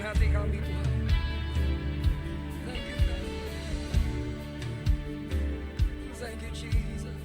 hati kami Tuhan. Thank you God. Thank you Jesus.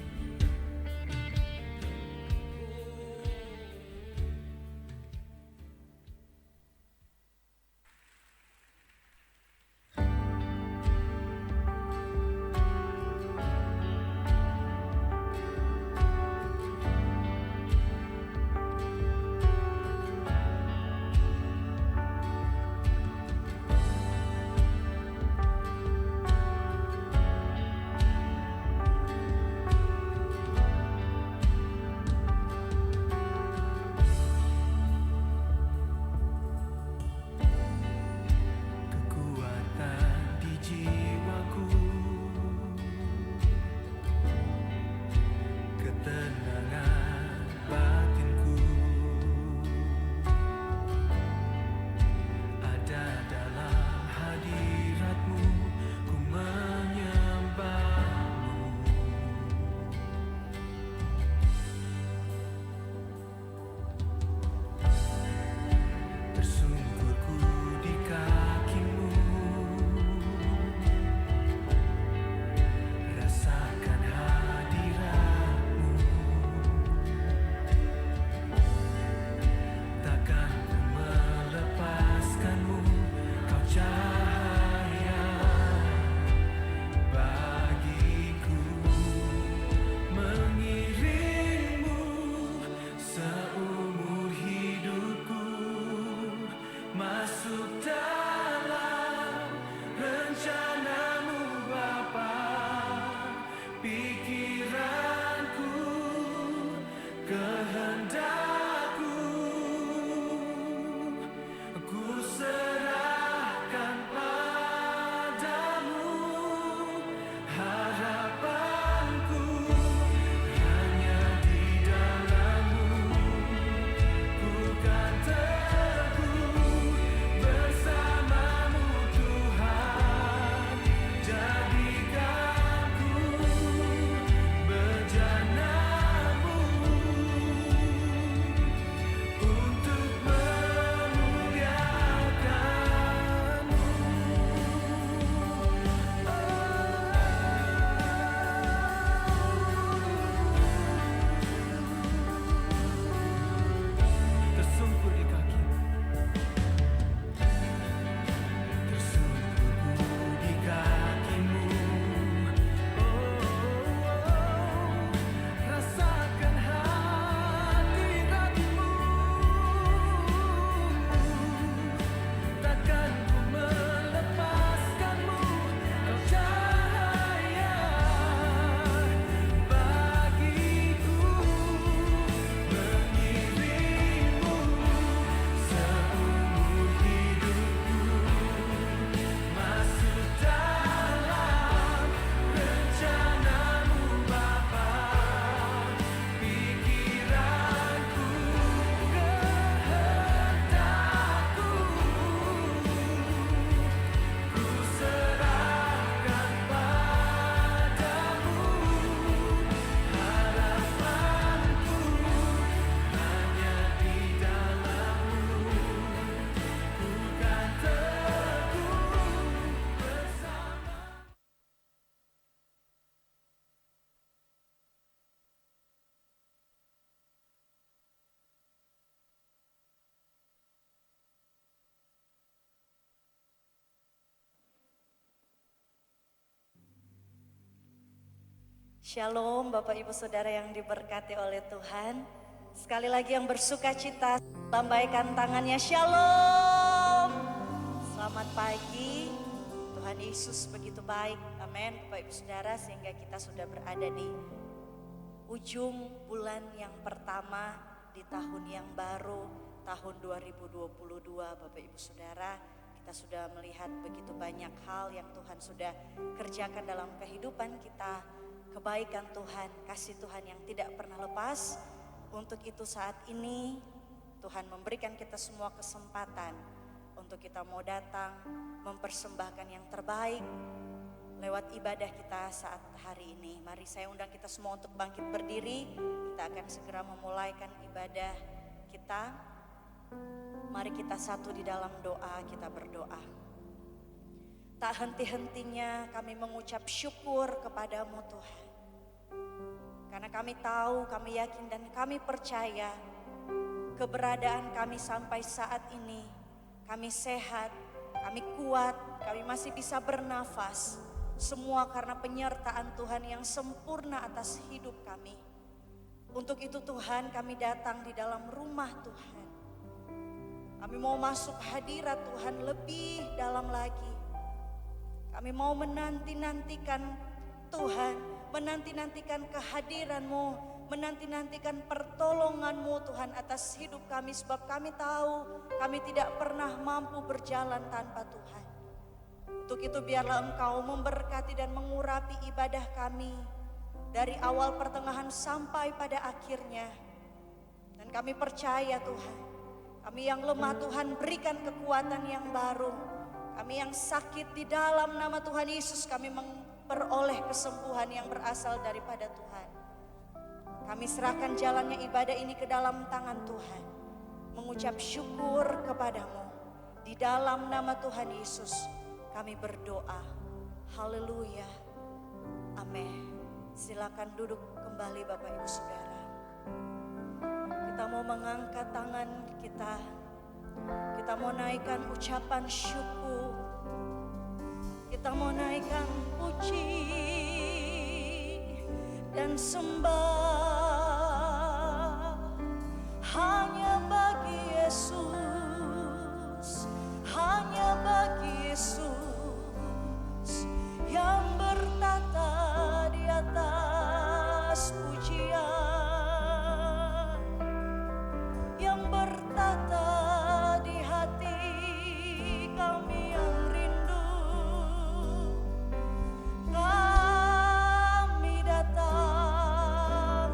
Shalom Bapak Ibu Saudara yang diberkati oleh Tuhan. Sekali lagi yang bersuka cita, lambaikan tangannya, shalom. Selamat pagi, Tuhan Yesus begitu baik, amin Bapak Ibu Saudara. Sehingga kita sudah berada di ujung bulan yang pertama di tahun yang baru, tahun 2022 Bapak Ibu Saudara. Kita sudah melihat begitu banyak hal yang Tuhan sudah kerjakan dalam kehidupan kita. Kebaikan Tuhan, kasih Tuhan yang tidak pernah lepas. Untuk itu saat ini Tuhan memberikan kita semua kesempatan untuk kita mau datang mempersembahkan yang terbaik lewat ibadah kita saat hari ini. Mari saya undang kita semua untuk bangkit berdiri. Kita akan segera memulaikan ibadah kita. Mari kita satu di dalam doa, kita berdoa. Tak henti-hentinya kami mengucap syukur kepadamu Tuhan. Karena kami tahu, kami yakin dan kami percaya keberadaan kami sampai saat ini. Kami sehat, kami kuat, kami masih bisa bernafas. Semua karena penyertaan Tuhan yang sempurna atas hidup kami. Untuk itu Tuhan, kami datang di dalam rumah Tuhan. Kami mau masuk hadirat Tuhan lebih dalam lagi. Kami mau menanti-nantikan Tuhan, menanti-nantikan kehadiran-Mu, menanti-nantikan pertolongan-Mu Tuhan atas hidup kami. Sebab kami tahu kami tidak pernah mampu berjalan tanpa Tuhan. Untuk itu biarlah Engkau memberkati dan mengurapi ibadah kami dari awal pertengahan sampai pada akhirnya. Dan kami percaya Tuhan, kami yang lemah Tuhan berikan kekuatan yang baru. Kami yang sakit di dalam nama Tuhan Yesus kami memperoleh kesembuhan yang berasal daripada Tuhan. Kami serahkan jalannya ibadah ini ke dalam tangan Tuhan. Mengucap syukur kepadamu. Di dalam nama Tuhan Yesus kami berdoa. Haleluya. Amin. Silakan duduk kembali Bapak Ibu Saudara. Kita mau mengangkat tangan kita. Kita mau naikkan ucapan syukur. Kita mau naikkan puji dan sembah hanya bagi Yesus, hanya bagi Yesus yang bertata di atas pujian, yang bertata di hati kami yang rindu. Kami datang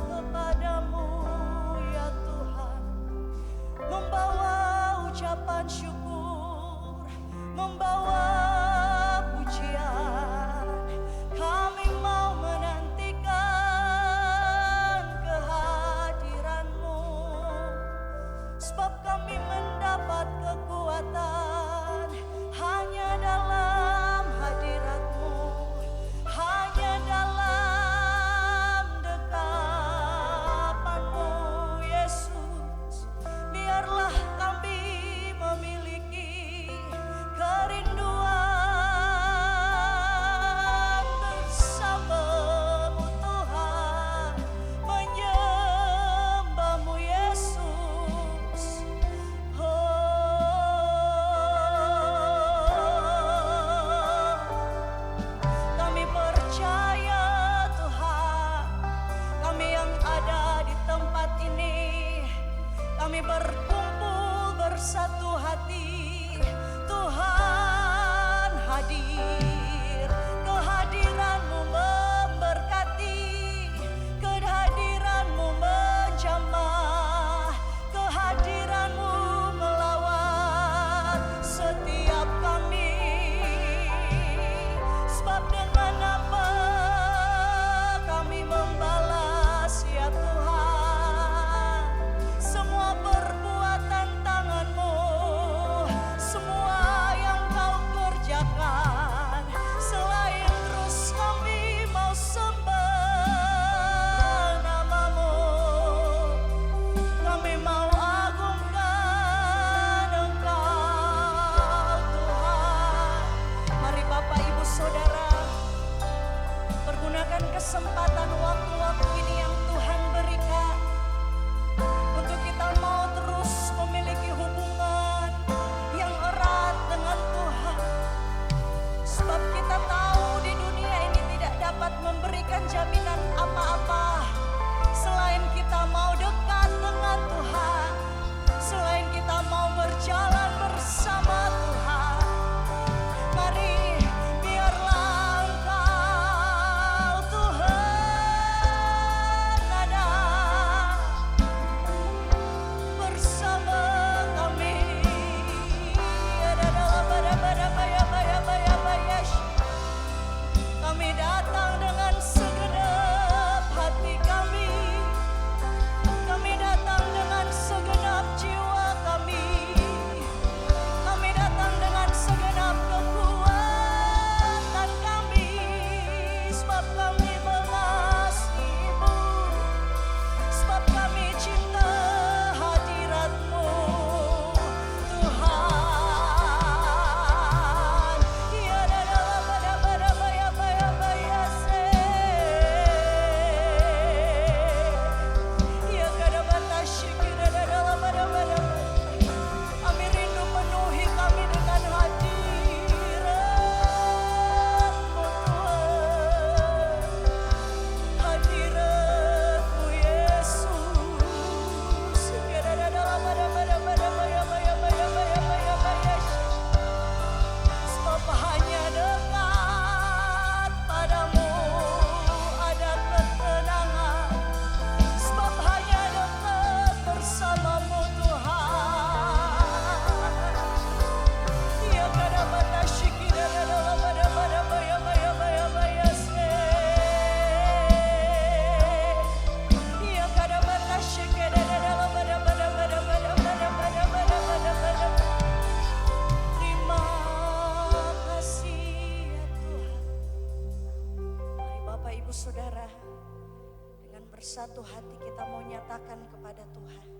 hati kita mau nyatakan kepada Tuhan.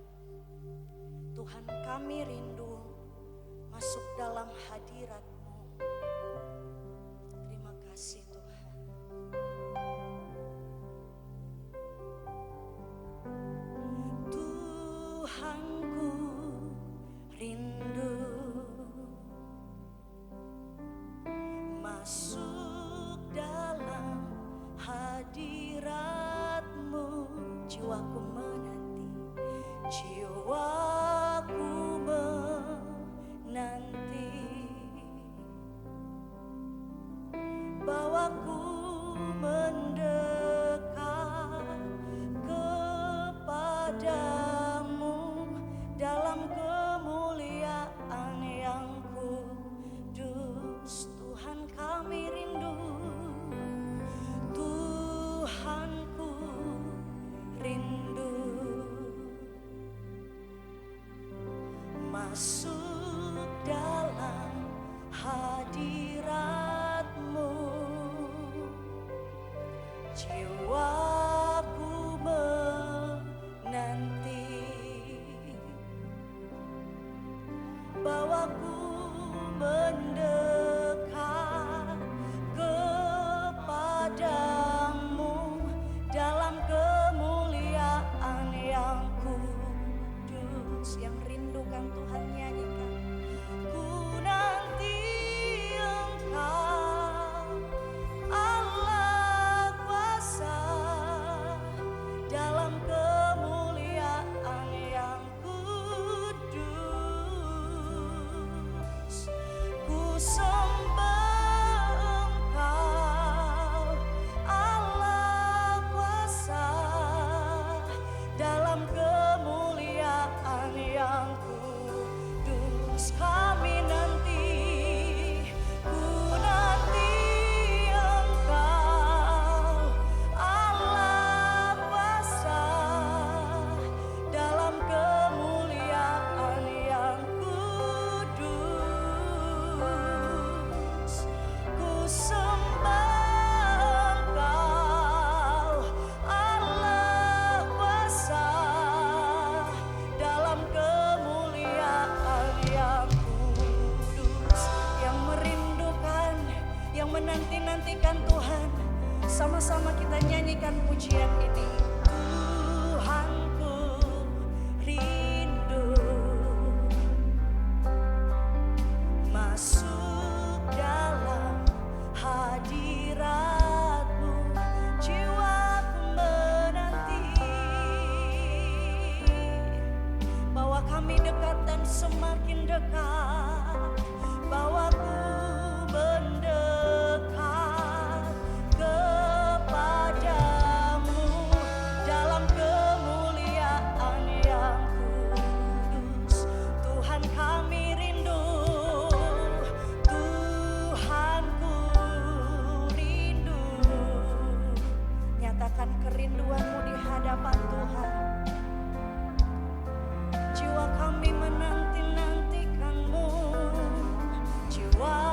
Tuhan, kami rindu masuk dalam hadirat-Mu. Terima kasih Tuhan. Tuhanku rindu masuk dalam hadirat-Mu. Jiwaku menanti, jiwaku menanti, bawaku mendekat kepadamu dalam kemuliaan yang kudus. Tuhan, kami rindu, Tuhanku rindu masuk dalam hadirat-Mu. Jiwaku menanti, bawaku mendekat kepadamu dalam kemuliaan yang kudus. Yang rindukan Tuhan nyanyikan. Ku nanti Engkau, Allah kuasa, dalam kemuliaan yang kudus. Ku sembah Engkau, Allah kuasa, dalam kemuliaan yang kudus. Kami nanti, ku nanti Engkau, Allah kuasa, dalam kemuliaan yang kudus. Ku sembah Engkau, Allah kuasa, dalam kemuliaan yang kudus. Yang merindukan, yang menanti-nantikan Tuhan, sama-sama kita nyanyikan pujian ini. Tuhanku rindu masuk dalam hadirat-Mu. Jiwaku menanti, bawa kami dekat dan semakin dekat, bawaku mendekat kepadamu dalam kemuliaan yang kudus. Tuhan, kami rindu, Tuhanku rindu. Nyatakan kerinduan-Mu di hadapan Tuhan. Jiwa kami menanti-nantikan-Mu, jiwa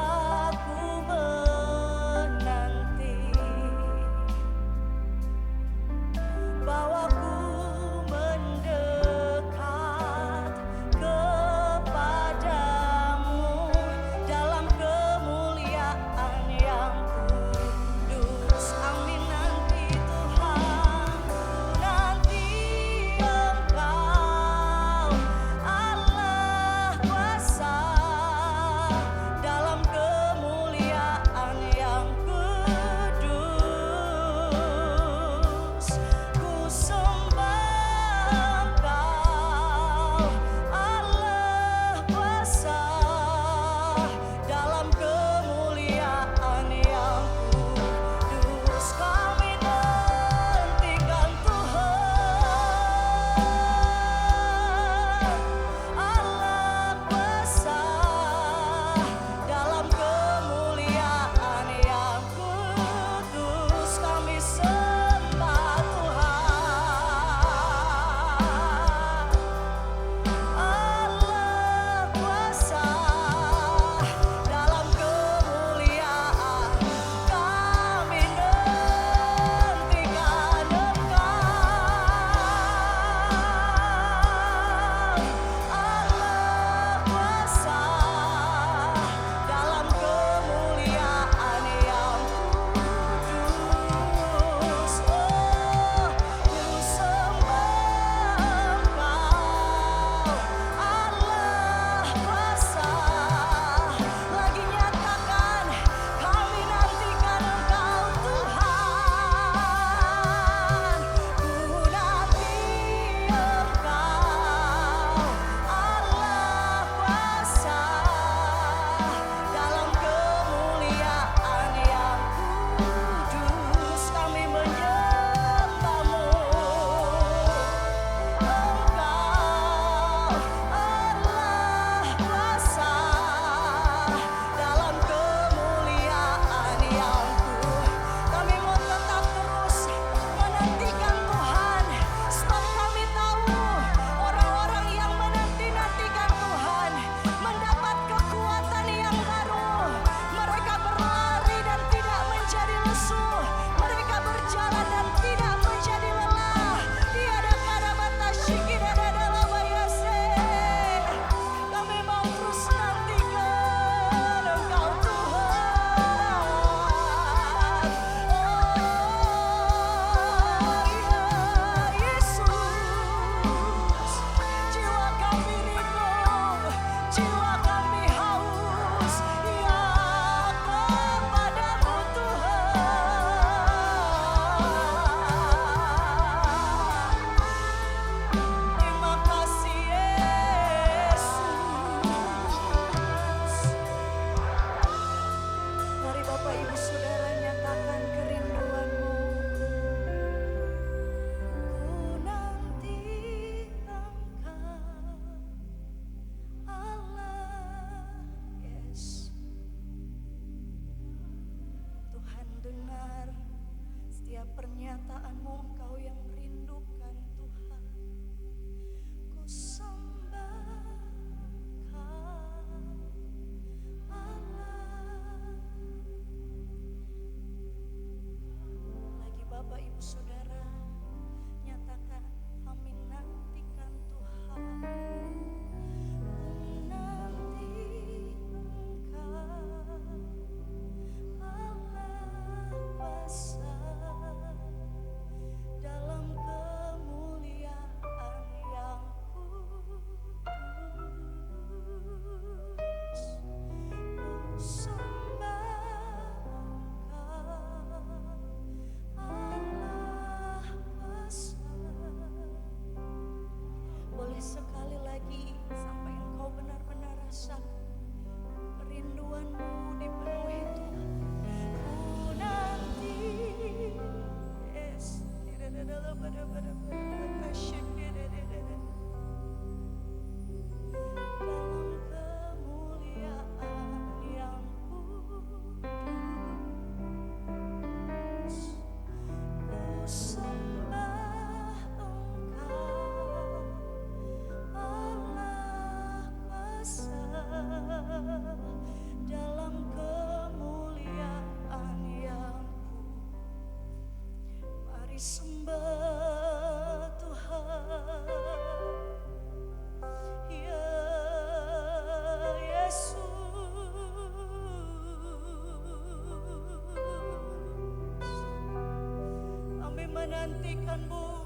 menantikan-Mu,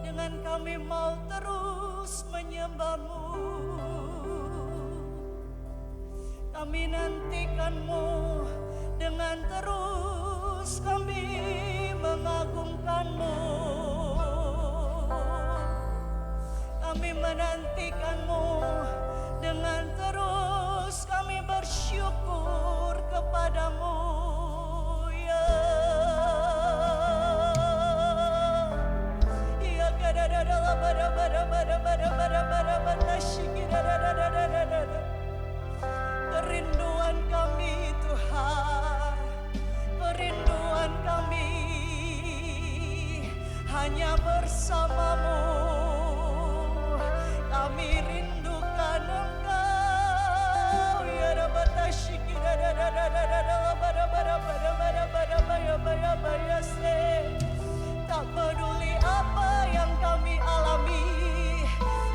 dengan kami mau terus menyembah-Mu. Kami nantikan-Mu, dengan terus kami mengagungkan-Mu. Kami menantikan-Mu, dengan terus kami bersyukur kepadamu. Ya, ya kadadadala bada bada bada bada bada bada bada shikidadadadadadada. Kerinduan kami Tuhan, kerinduan kami hanya bersama-Mu. Kami rindukan Engkau. Ya rabata shikidadadadadadala bada bada bada bada bada baya baya baya se. Tak peduli apa yang kami alami,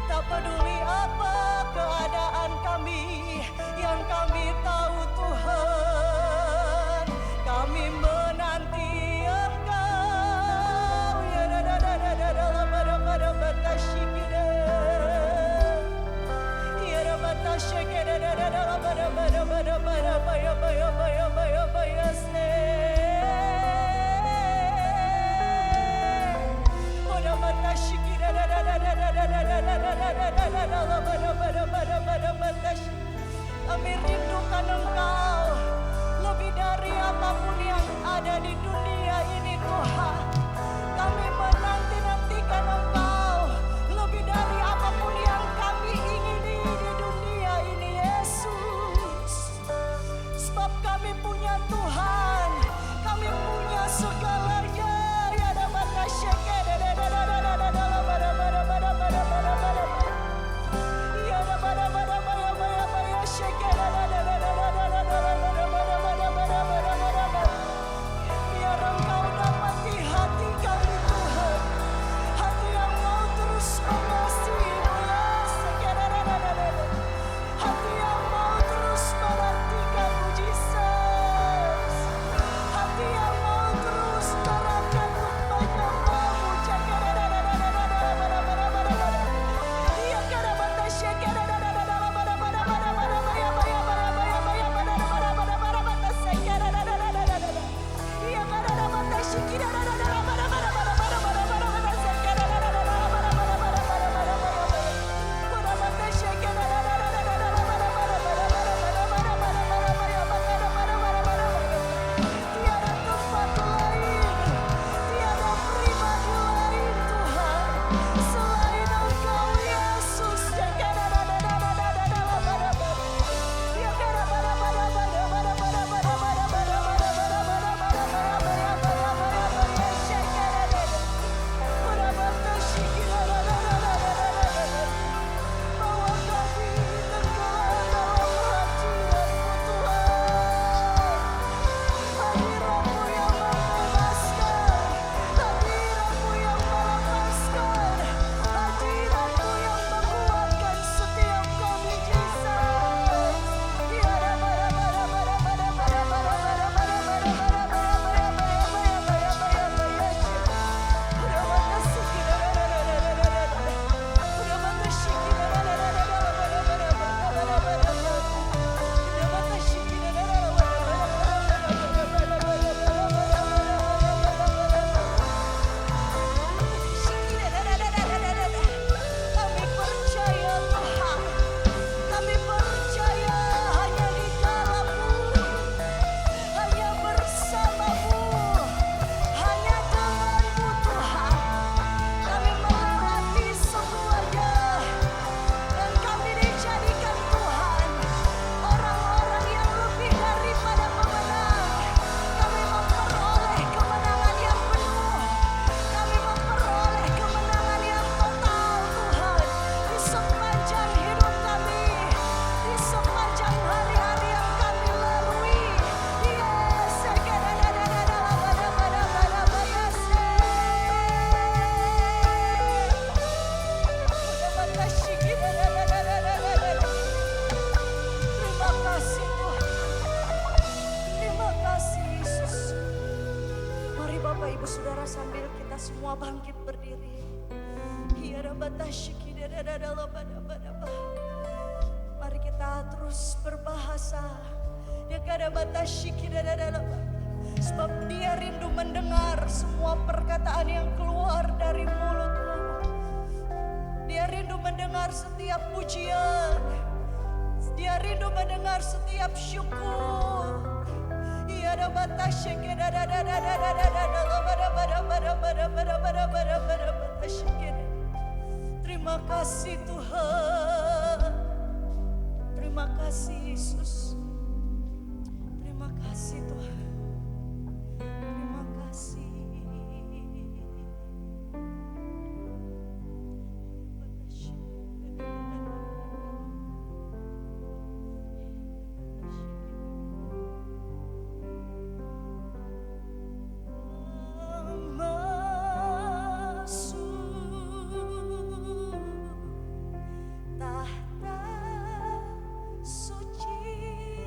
tak peduli apa keadaan kami, yang kami tahu Tuhan, kami menanti Engkau. Ya dadadadadadala bada bada bada shikida. Ya rabata shikidadadadala bada bada bada bada baya baya baya baya baya se. Kami rindukan Engkau lebih dari apapun yang ada di dunia ini Tuhan. Kami menanti-nantikan Engkau lebih dari apapun yang kami ingini di dunia ini Yesus. Sebab kami punya Tuhan, kami punya segalanya. Ya dapat syukur. Biar Engkau dapati Mari kita terus berbahasa. Sebab Dia rindu mendengar semua perkataan yang keluar dari mulutmu. Dia rindu mendengar setiap pujian. Dia rindu mendengar setiap syukur. Terima kasih Tuhan. Terima kasih Yesus. Terima kasih Tuhan. Terima kasih. Tahta suci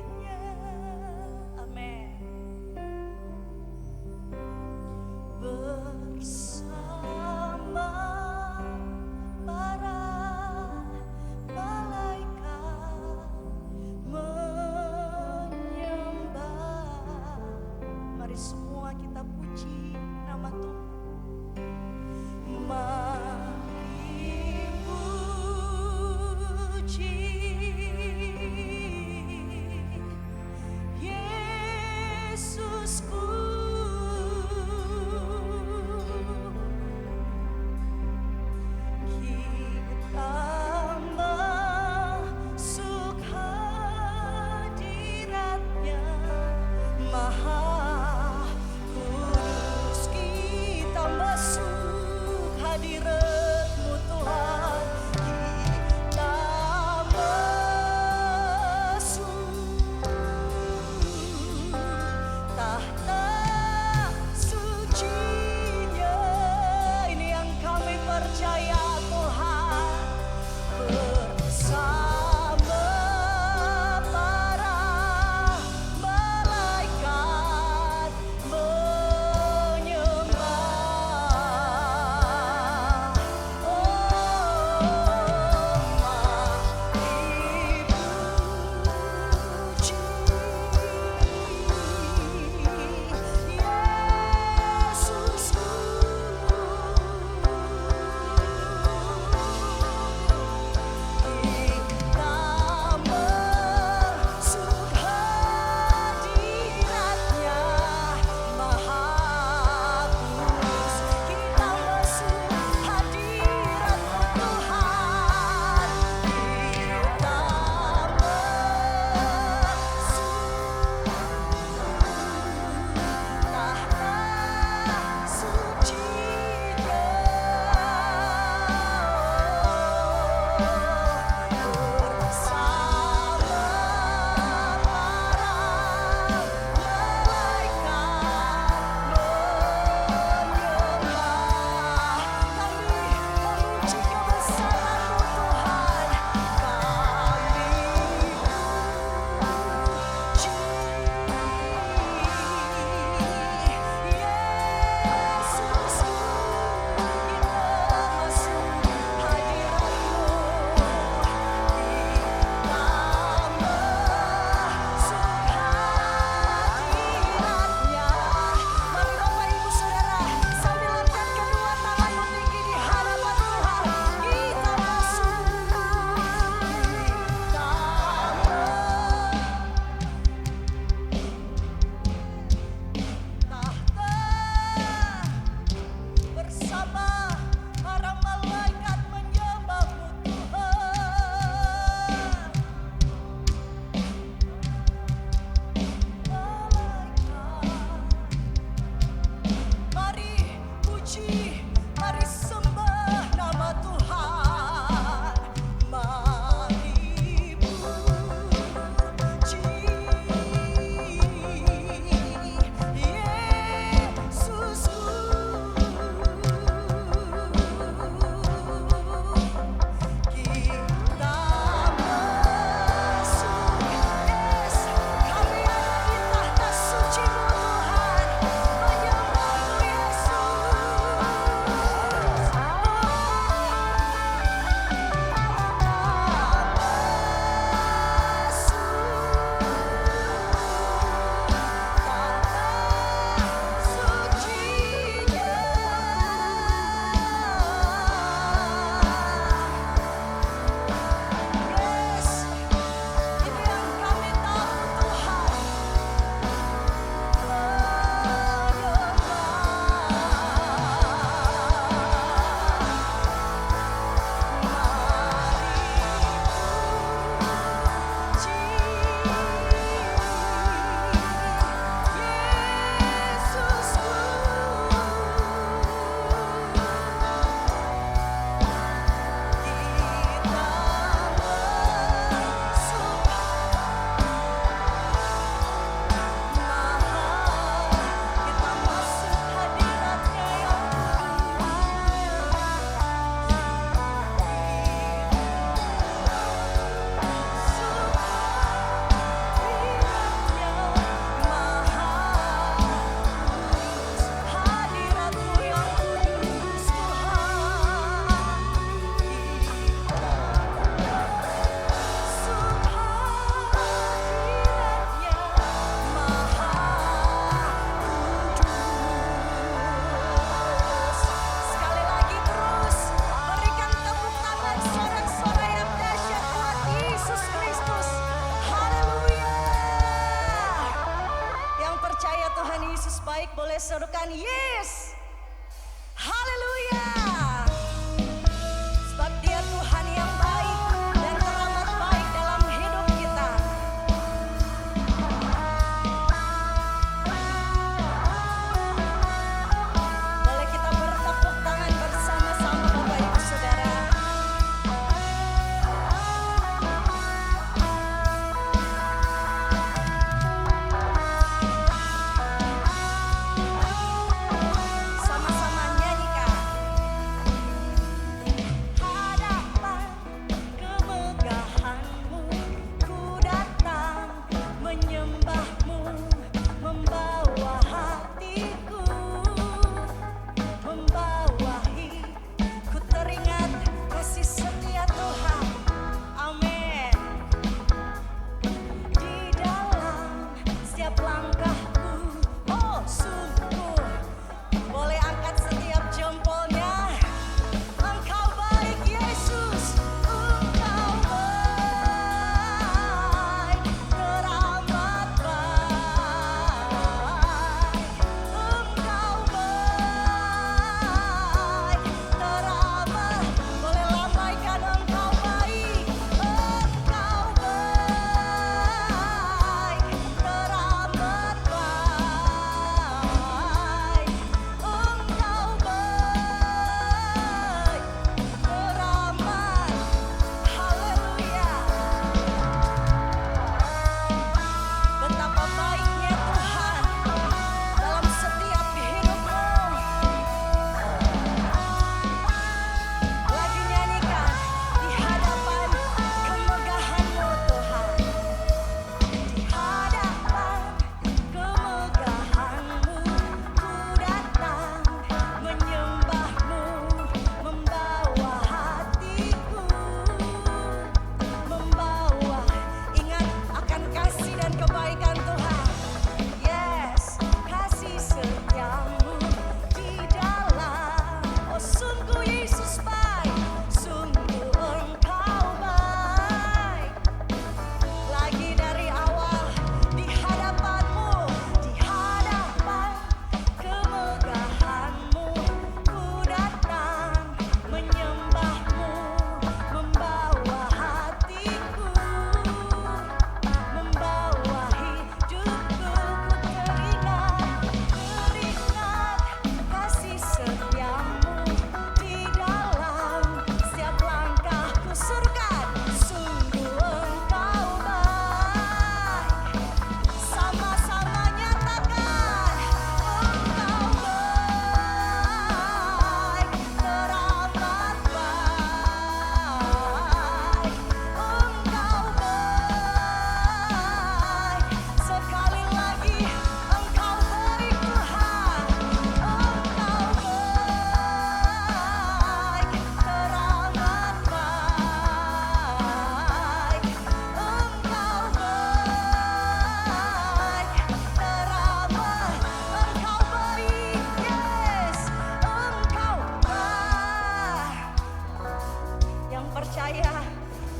percaya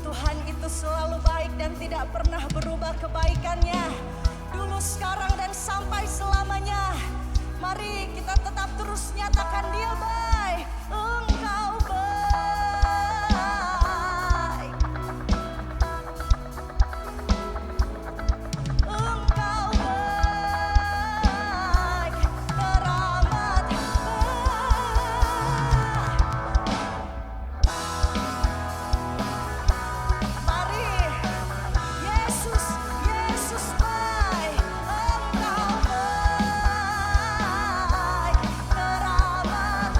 Tuhan itu selalu baik dan tidak pernah berubah kebaikannya. Dulu, sekarang, dan sampai selamanya. Mari kita tetap terus nyatakan Dia baik. Engkau baik. Engkau baik. Teramat baik. Mari, Yesus, Yesus baik. Engkau baik. Teramat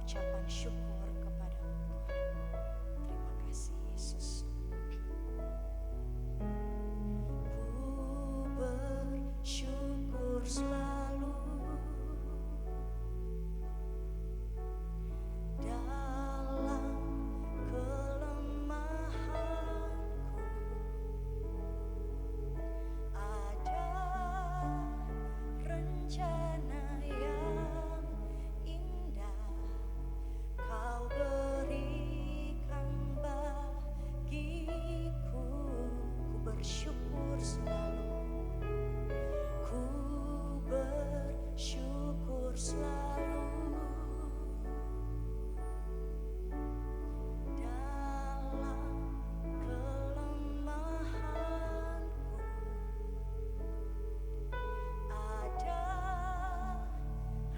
ucapan syukur kepada-Mu. Terima kasih Yesus. Ku bersyukur selalu dalam kelemahanku. Ada rencana yang indah Kau berikan bagiku. Ku bersyukur selalu. Ku bersyukur selalu dalam kelemahanku. Ada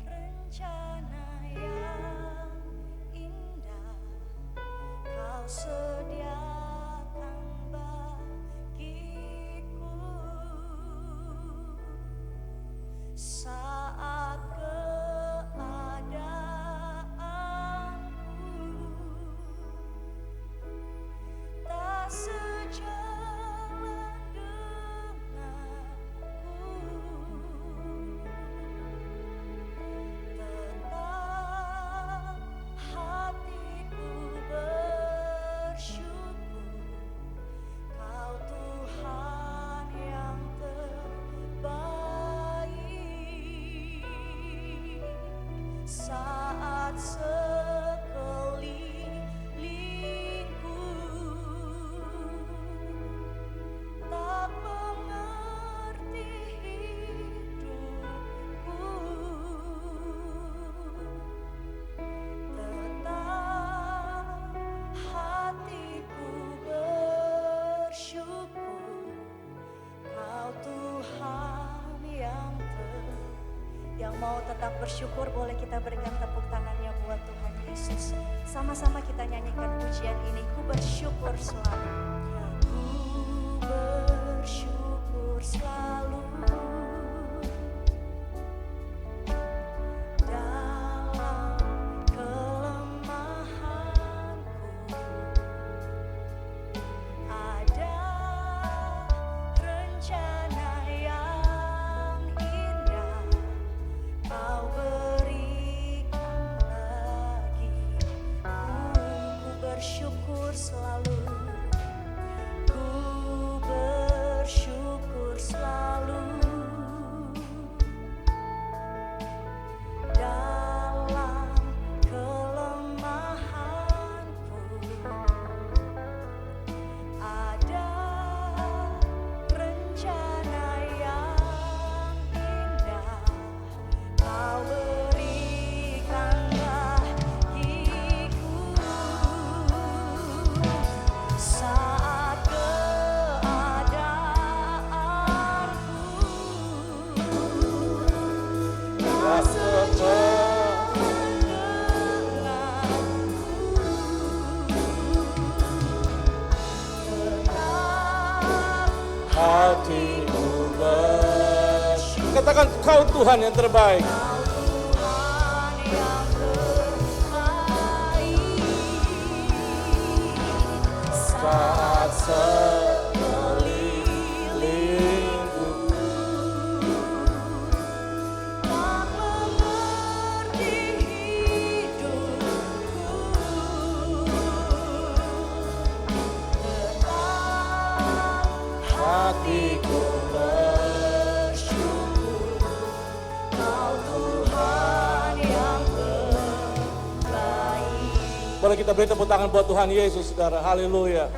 rencana yang indah Kau sediakan bagiku. Saat keadaanku tak sejalan denganku, tetap hatiku bersyukur. Kau Tuhan yang terbaik. Saat sekelilingku tak mengerti hidupku, tetap hatiku bersyukur. Kau Tuhan yang mau tetap bersyukur, boleh kita berikan tepuk tangannya buat Tuhan Yesus. Sama-sama kita nyanyikan pujian ini. Ku bersyukur selalu. Ku bersyukur selalu dalam kelemahanku. Ada rencana yang indah Kau berikan bagiku. Ku bersyukur selalu. Ku bersyukur selalu dalam kelemahanku. Ada rencana yang indah Kau berikan bagiku. Saat keadaanku tak sejalan denganku, tetap hatiku bersyukur. Katakan Kau Tuhan yang terbaik. Kau Tuhan yang terbaik. Saat sekelilingku tak mengerti hidupku, tetap hatiku bersyukur. Kau Tuhan yang terbaik. Boleh kita beri tepuk tangan buat Tuhan Yesus, saudara. Haleluya.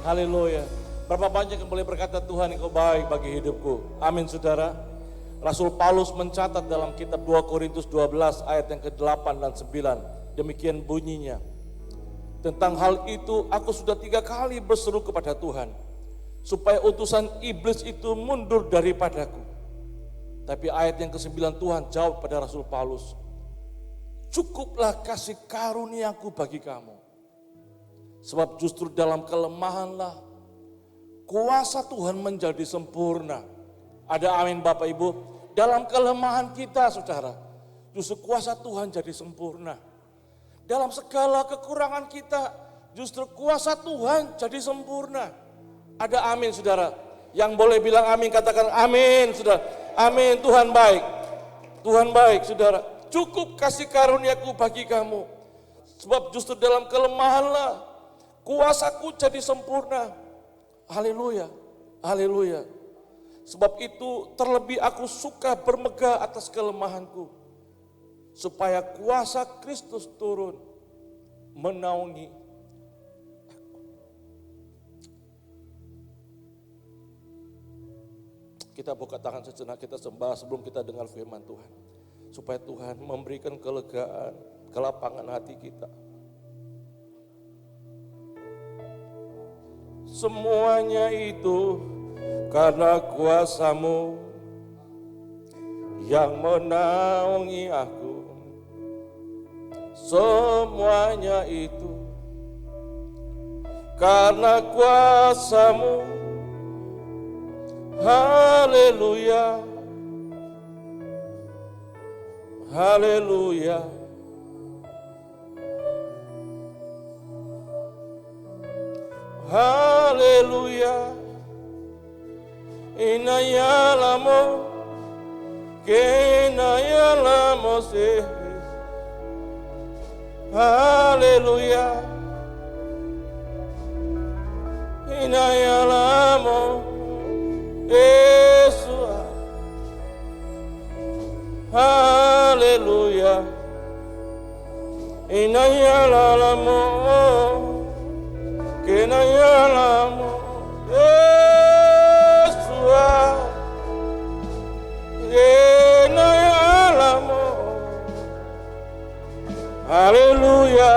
Haleluya. Berapa banyak yang boleh berkata Tuhan Engkau baik bagi hidupku. Amin, saudara. Rasul Paulus mencatat dalam kitab 2 Korintus 12 ayat yang ke-8 dan 9. Demikian bunyinya. Tentang hal itu aku sudah 3 kali berseru kepada Tuhan, supaya utusan iblis itu mundur daripadaku. Tapi ayat yang ke-9 Tuhan jawab pada Rasul Paulus, cukuplah kasih karuniaku bagi kamu. Sebab justru dalam kelemahanlah kuasa Tuhan menjadi sempurna. Ada amin Bapak Ibu? Dalam kelemahan kita saudara, justru kuasa Tuhan jadi sempurna. Dalam segala kekurangan kita, justru kuasa Tuhan jadi sempurna. Ada amin saudara. Yang boleh bilang amin, katakan amin saudara. Amin, Tuhan baik. Tuhan baik saudara. Cukup kasih karuniaku bagi kamu. Sebab justru dalam kelemahanlah kuasaku jadi sempurna. Haleluya, haleluya. Sebab itu terlebih aku suka bermegah atas kelemahanku, supaya kuasa Kristus turun menaungi aku. Kita buka tangan sejenak, kita sembah sebelum kita dengar firman Tuhan. Supaya Tuhan memberikan kelegaan, kelapangan hati kita. Semuanya itu karena kuasa-Mu yang menaungi aku. Semuanya itu karena kuasa-Mu. Haleluya, haleluya. Haleluya. Inayalamo, kenayalamo se. Haleluya. Inayalamo, Yesus. Haleluya. Inayalamo, kenayalamo, Yesus. Kenayalamo. Haleluya.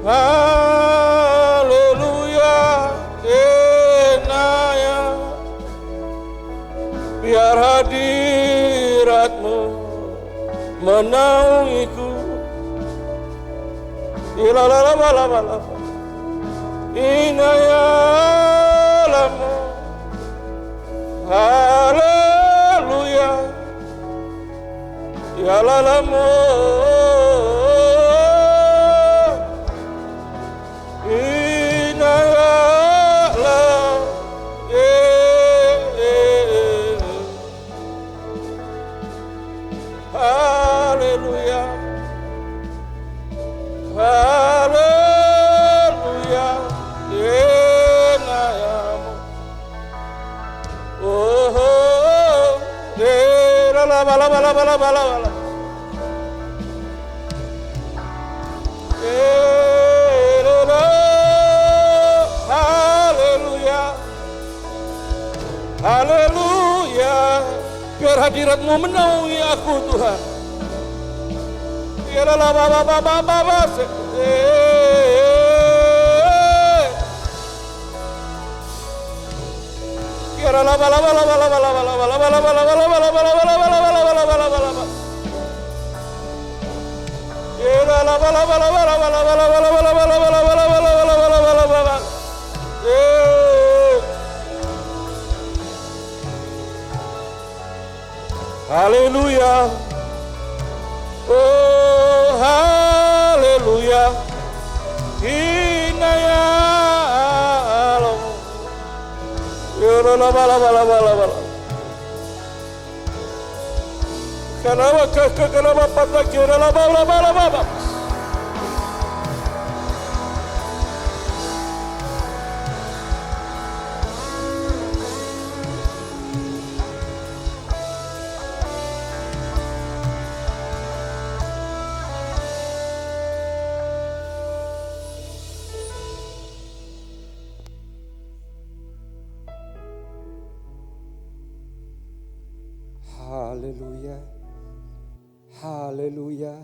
Haleluya. Kenaya. Biar hadirat-Mu menaungiku. Ilalalala, inayalamu, haleluya, yalalamu, inayalamu, haleluya. Haleluya, kenayamu. Oh, la bala bala bala bala bala. Haleluya, haleluya. Biar hadirat-Mu menaungi aku Tuhan. Biar la baba baba baba. Biar la bala bala bala bala bala bala bala bala bala bala bala bala bala bala bala bala bala bala. Biar la bala bala bala bala bala bala bala bala bala bala bala bala bala bala. Haleluya. Oh, haleluya. Inayalo. Yoro la bala bala bala bala. Kenapa patah kira la bala bala bala. Haleluya, haleluya,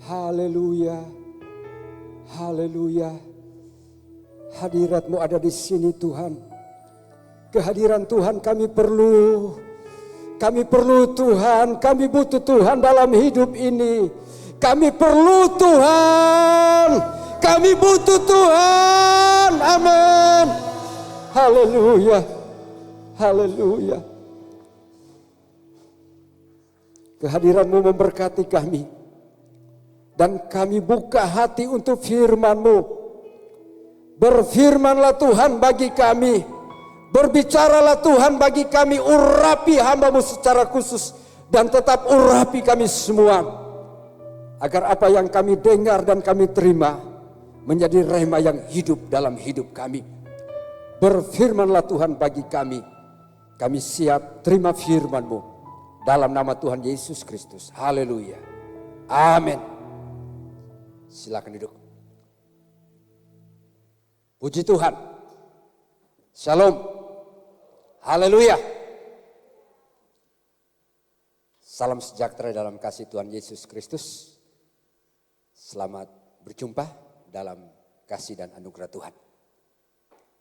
haleluya, haleluya. Hadirat-Mu ada di sini Tuhan. Kehadiran Tuhan kami perlu. Kami perlu Tuhan, kami butuh Tuhan dalam hidup ini. Kami perlu Tuhan, kami butuh Tuhan. Amin. Haleluya, haleluya. Kehadiran-Mu memberkati kami. Dan kami buka hati untuk firman-Mu. Berfirmanlah Tuhan bagi kami. Berbicaralah Tuhan bagi kami. Urapi hamba-Mu secara khusus. Dan tetap urapi kami semua. Agar apa yang kami dengar dan kami terima menjadi rema yang hidup dalam hidup kami. Berfirmanlah Tuhan bagi kami. Kami siap terima firman-Mu. Dalam nama Tuhan Yesus Kristus. Haleluya. Amin. Silakan duduk. Puji Tuhan. Shalom. Haleluya. Salam sejahtera dalam kasih Tuhan Yesus Kristus. Selamat berjumpa dalam kasih dan anugerah Tuhan.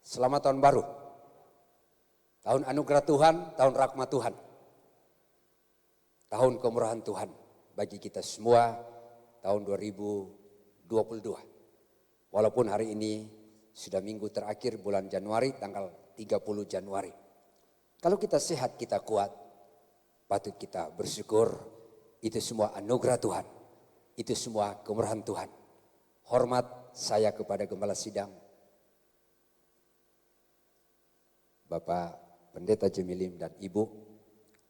Selamat tahun baru. Tahun anugerah Tuhan, tahun rahmat Tuhan. Tahun kemurahan Tuhan bagi kita semua tahun 2022. Walaupun hari ini sudah minggu terakhir bulan Januari tanggal 30 Januari. Kalau kita sehat, kita kuat, patut kita bersyukur. Itu semua anugerah Tuhan. Itu semua kemurahan Tuhan. Hormat saya kepada Gembala Sidang Bapak Pendeta Jemilim dan Ibu,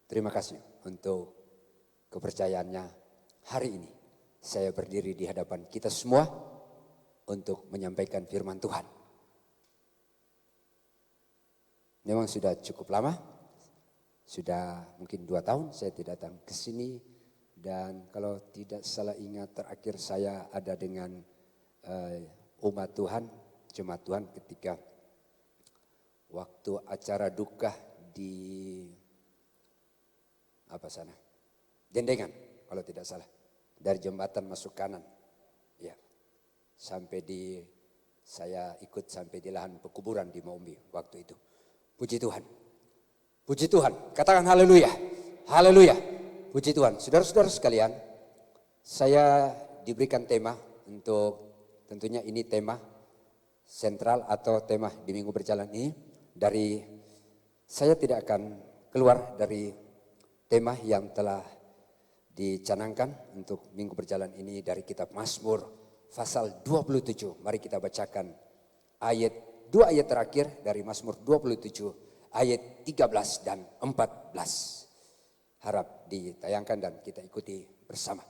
terima kasih untuk kepercayaannya. Hari ini saya berdiri di hadapan kita semua untuk menyampaikan firman Tuhan. Memang sudah cukup lama, sudah mungkin 2 tahun saya tidak datang ke sini. Dan kalau tidak salah ingat terakhir saya ada dengan umat Tuhan, jemaat Tuhan ketika waktu acara duka di Dendengan kalau tidak salah, dari jembatan masuk kanan, ya, saya ikut sampai di lahan pekuburan di Maumbi waktu itu. Puji Tuhan, puji Tuhan, katakan haleluya, haleluya, puji Tuhan. Saudara-saudara sekalian, saya diberikan tema untuk, tentunya ini tema sentral atau tema di minggu berjalan ini. Saya tidak akan keluar dari tema yang telah dicanangkan untuk minggu berjalan ini dari kitab Mazmur pasal 27. Mari kita bacakan dua ayat terakhir dari Mazmur 27 ayat 13 dan 14. Harap ditayangkan dan kita ikuti bersama.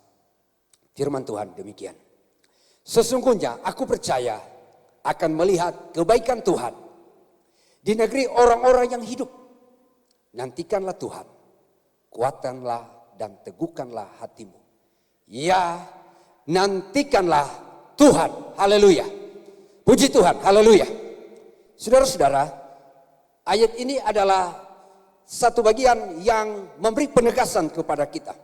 Firman Tuhan demikian. Sesungguhnya aku percaya akan melihat kebaikan Tuhan di negeri orang-orang yang hidup. Nantikanlah Tuhan, kuatkanlah dan teguhkanlah hatimu. Ya, nantikanlah Tuhan. Haleluya. Puji Tuhan. Haleluya. Saudara-saudara, ayat ini adalah satu bagian yang memberi penegasan kepada kita.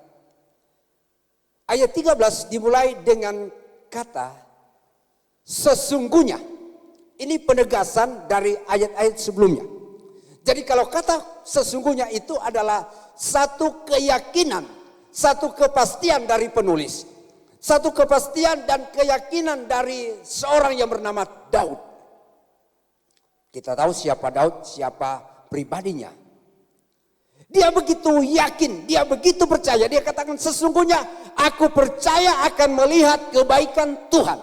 Ayat 13 dimulai dengan kata sesungguhnya. Ini penegasan dari ayat-ayat sebelumnya. Jadi kalau kata sesungguhnya itu adalah satu keyakinan, satu kepastian dari penulis. Satu kepastian dan keyakinan dari seorang yang bernama Daud. Kita tahu siapa Daud, siapa pribadinya. Dia begitu yakin, dia begitu percaya. Dia katakan sesungguhnya aku percaya akan melihat kebaikan Tuhan.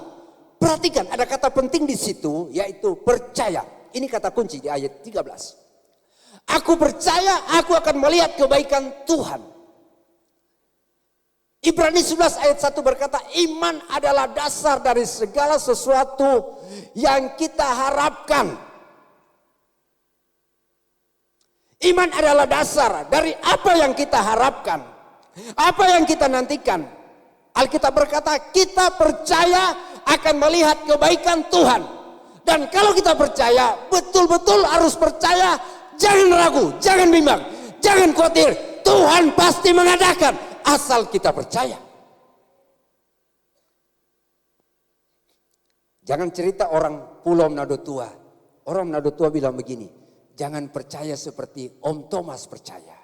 Perhatikan ada kata penting di situ yaitu percaya. Ini kata kunci di ayat 13. Aku percaya aku akan melihat kebaikan Tuhan. Ibrani 11 ayat 1 berkata iman adalah dasar dari segala sesuatu yang kita harapkan. Iman adalah dasar dari apa yang kita harapkan. Apa yang kita nantikan. Alkitab berkata kita percaya akan melihat kebaikan Tuhan. Dan kalau kita percaya, betul-betul harus percaya. Jangan ragu, jangan bimbang, jangan khawatir. Tuhan pasti mengadakan asal kita percaya. Jangan cerita orang Pulau Manado Tua. Orang Manado Tua bilang begini, jangan percaya seperti Om Thomas percaya.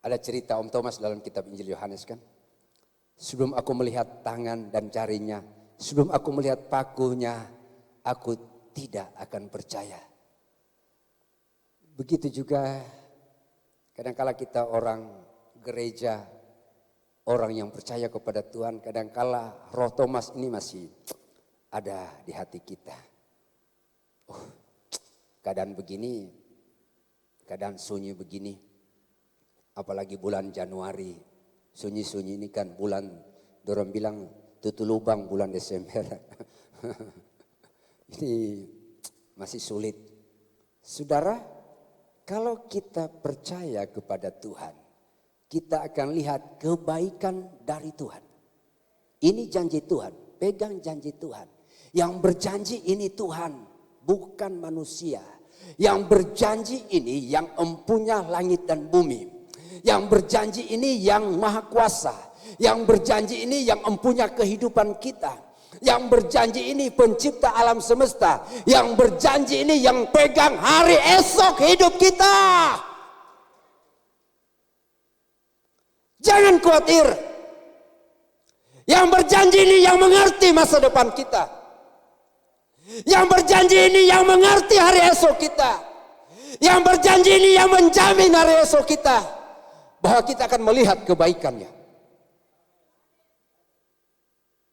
Ada cerita Om Thomas dalam kitab Injil Yohanes kan. Sebelum aku melihat tangan dan jarinya, sebelum aku melihat pakunya, aku tidak akan percaya. Begitu juga kadang-kala kita orang gereja orang yang percaya kepada Tuhan, kadangkala roh Thomas ini masih ada di hati kita. Keadaan begini, keadaan sunyi begini, apalagi bulan Januari, sunyi-sunyi ini kan bulan, dorong bilang tutu lubang bulan Desember. Ini masih sulit. Saudara, kalau kita percaya kepada Tuhan, kita akan lihat kebaikan dari Tuhan. Ini janji Tuhan, pegang janji Tuhan. Yang berjanji ini Tuhan, bukan manusia. Yang berjanji ini yang empunya langit dan bumi. Yang berjanji ini yang maha kuasa. Yang berjanji ini yang empunya kehidupan kita. Yang berjanji ini pencipta alam semesta. Yang berjanji ini yang pegang hari esok hidup kita. Jangan khawatir. Yang berjanji ini yang mengerti masa depan kita. Yang berjanji ini yang mengerti hari esok kita. Yang berjanji ini yang menjamin hari esok kita. Bahwa kita akan melihat kebaikannya.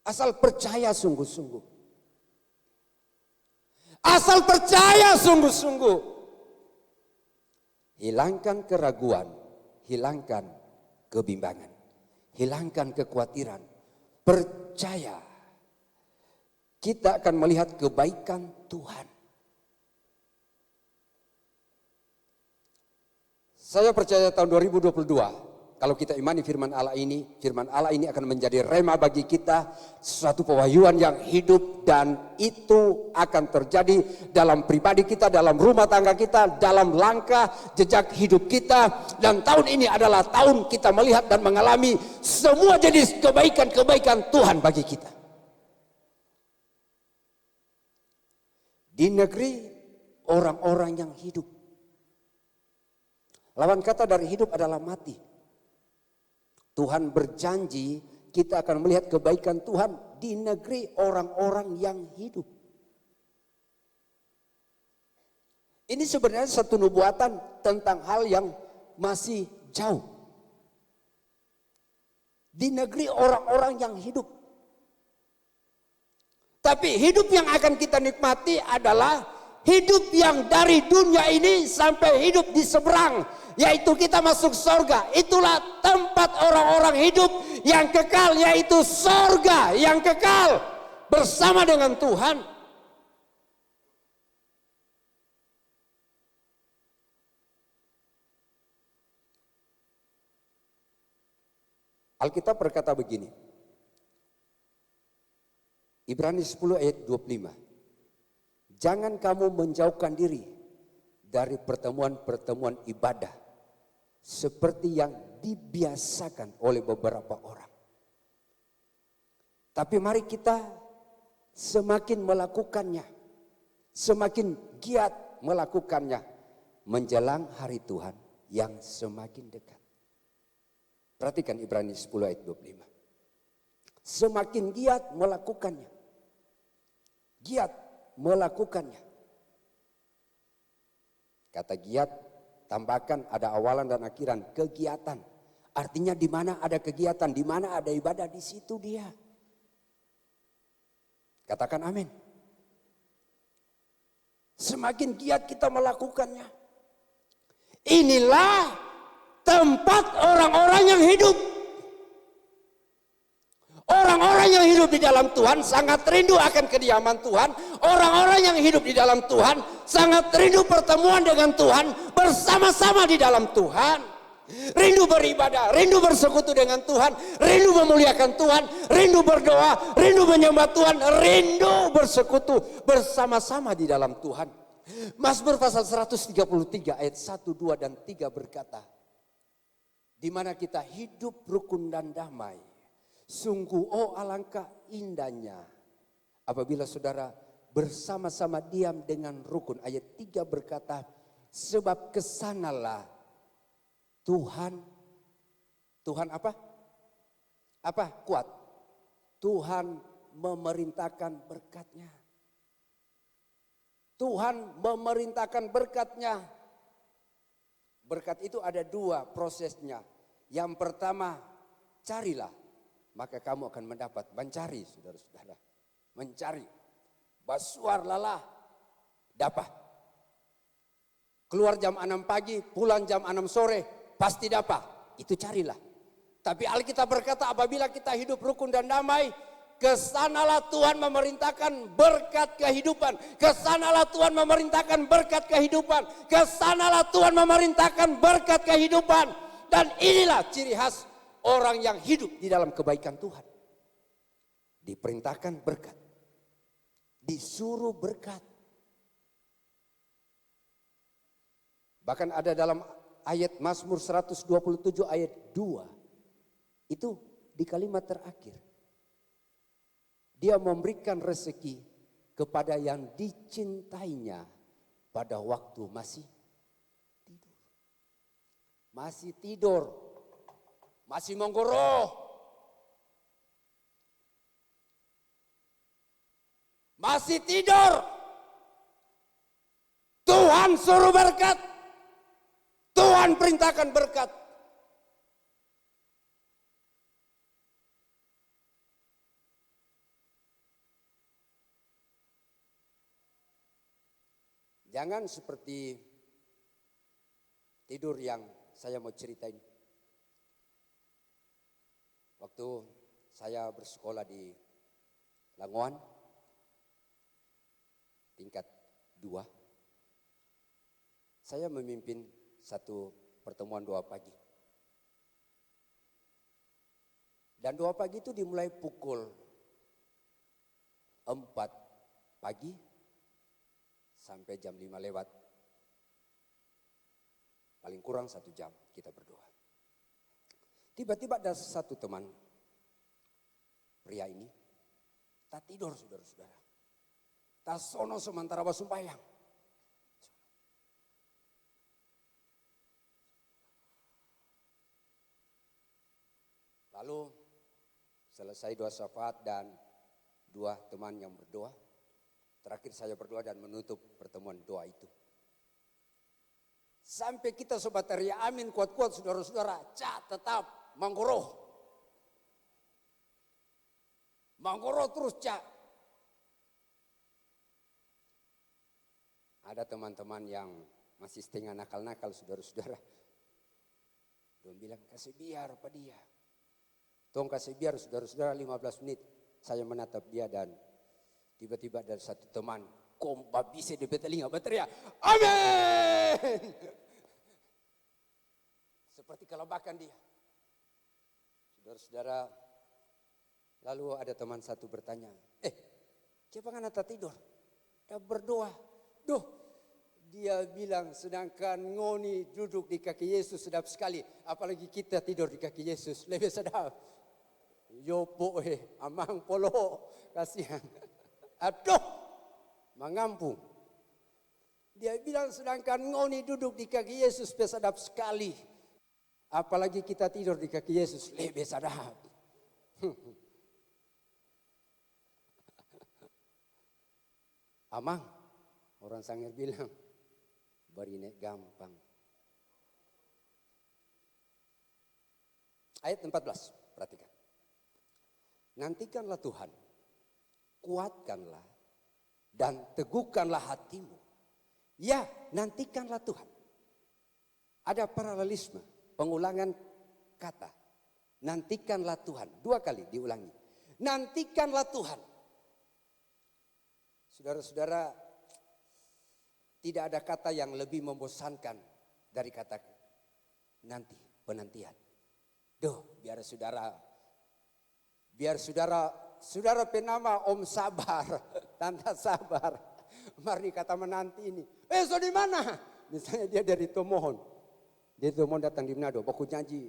Asal percaya sungguh-sungguh. Asal percaya sungguh-sungguh. Hilangkan keraguan. Hilangkan kebimbangan. Hilangkan kekhawatiran. Percaya. Kita akan melihat kebaikan Tuhan. Saya percaya tahun 2022, kalau kita imani firman Allah ini akan menjadi rema bagi kita, suatu pewahyuan yang hidup, dan itu akan terjadi dalam pribadi kita, dalam rumah tangga kita, dalam langkah jejak hidup kita. Dan tahun ini adalah tahun kita melihat dan mengalami semua jenis kebaikan-kebaikan Tuhan bagi kita. Di negeri orang-orang yang hidup. Lawan kata dari hidup adalah mati. Tuhan berjanji kita akan melihat kebaikan Tuhan di negeri orang-orang yang hidup. Ini sebenarnya satu nubuatan tentang hal yang masih jauh. Di negeri orang-orang yang hidup. Tapi hidup yang akan kita nikmati adalah hidup yang dari dunia ini sampai hidup di seberang. Yaitu kita masuk surga. Itulah tempat orang-orang hidup yang kekal. Yaitu surga yang kekal bersama dengan Tuhan. Alkitab berkata begini. Ibrani 10 ayat 25. Jangan kamu menjauhkan diri dari pertemuan-pertemuan ibadah seperti yang dibiasakan oleh beberapa orang. Tapi mari kita semakin melakukannya, semakin giat melakukannya menjelang hari Tuhan yang semakin dekat. Perhatikan Ibrani 10 ayat 25. Semakin giat melakukannya. Giat melakukannya. Kata giat, tambahkan ada awalan dan akhiran, kegiatan. Artinya di mana ada kegiatan, di mana ada ibadah, di situ dia. Katakan amin. Semakin giat kita melakukannya. Inilah tempat orang-orang yang hidup. Orang-orang yang hidup di dalam Tuhan sangat rindu akan kediaman Tuhan. Orang-orang yang hidup di dalam Tuhan sangat rindu pertemuan dengan Tuhan, bersama-sama di dalam Tuhan. Rindu beribadah, rindu bersekutu dengan Tuhan, rindu memuliakan Tuhan, rindu berdoa, rindu menyembah Tuhan, rindu bersekutu bersama-sama di dalam Tuhan. Mazmur pasal 133 ayat 1, 2, dan 3 berkata, di mana kita hidup rukun dan damai. Sungguh oh alangkah indahnya apabila saudara bersama-sama diam dengan rukun. Ayat 3 berkata, sebab kesanalah Tuhan apa? Apa? Kuat. Tuhan memerintahkan berkatnya. Tuhan memerintahkan berkatnya. Berkat itu ada dua prosesnya. Yang pertama, carilah, maka kamu akan mendapat. Mencari, saudara-saudara. Mencari. Basuar lalah, dapat. Keluar jam 6 pagi, pulang jam 6 sore, pasti dapat. Itu carilah. Tapi Alkitab berkata apabila kita hidup rukun dan damai, kesanalah Tuhan memerintahkan berkat kehidupan. Kesanalah Tuhan memerintahkan berkat kehidupan. Kesanalah Tuhan memerintahkan berkat kehidupan. Dan inilah ciri khas orang yang hidup di dalam kebaikan Tuhan. Diperintahkan berkat. Disuruh berkat. Bahkan ada dalam ayat Mazmur 127 ayat 2. Itu di kalimat terakhir. Dia memberikan rezeki kepada yang dicintainya pada waktu masih tidur. Masih tidur. Masih menggoroh. Masih tidur. Tuhan suruh berkat. Tuhan perintahkan berkat. Jangan seperti tidur yang saya mau ceritain. Waktu saya bersekolah di Langoan, tingkat 2, saya memimpin satu pertemuan doa pagi. Dan doa pagi itu dimulai pukul 4 pagi sampai jam 5 lewat. Paling kurang 1 jam kita berdoa. Tiba-tiba ada satu teman pria ini tak tidur, saudara-saudara. Tak sono sementara bersumpayang. Lalu selesai doa syafaat dan 2 teman yang berdoa. Terakhir saya berdoa dan menutup pertemuan doa itu. Sampai kita sobat teriak amin kuat-kuat saudara-saudara. Tetap menggoroh. Menggoroh terus Ada teman-teman yang masih setengah nakal-nakal saudara-saudara. Dia bilang kasih biar apa dia. Tolong kasih biar saudara-saudara 15 menit. Saya menatap dia dan tiba-tiba ada satu teman, kompa bisa di telinga berteriak, amin. Seperti kelabakan dia. Saudara-saudara, lalu ada teman satu bertanya, siapa tak tidur? Dia berdoa, dia bilang sedangkan ngoni duduk di kaki Yesus sedap sekali, apalagi kita tidur di kaki Yesus, lebih sedap. Yopo amang polo, kasihan. Aduh, mengampung. Dia bilang sedangkan ngoni duduk di kaki Yesus sedap sekali. Apalagi kita tidur di kaki Yesus lebih sadap. Amang, orang Sangir bilang, barinek gampang. Ayat 14, perhatikan. Nantikanlah Tuhan. Kuatkanlah dan teguhkanlah hatimu. Ya, nantikanlah Tuhan. Ada paralelisme, pengulangan kata. Nantikanlah Tuhan. 2 kali diulangi. Nantikanlah Tuhan. Saudara-saudara, tidak ada kata yang lebih membosankan dari kata nanti, penantian. Biar saudara penama Om Sabar, Tante Sabar. Mari kata menanti ini. So di mana? Misalnya dia dari Tomohon. Dia Tomohon datang di Manado. Baku janji.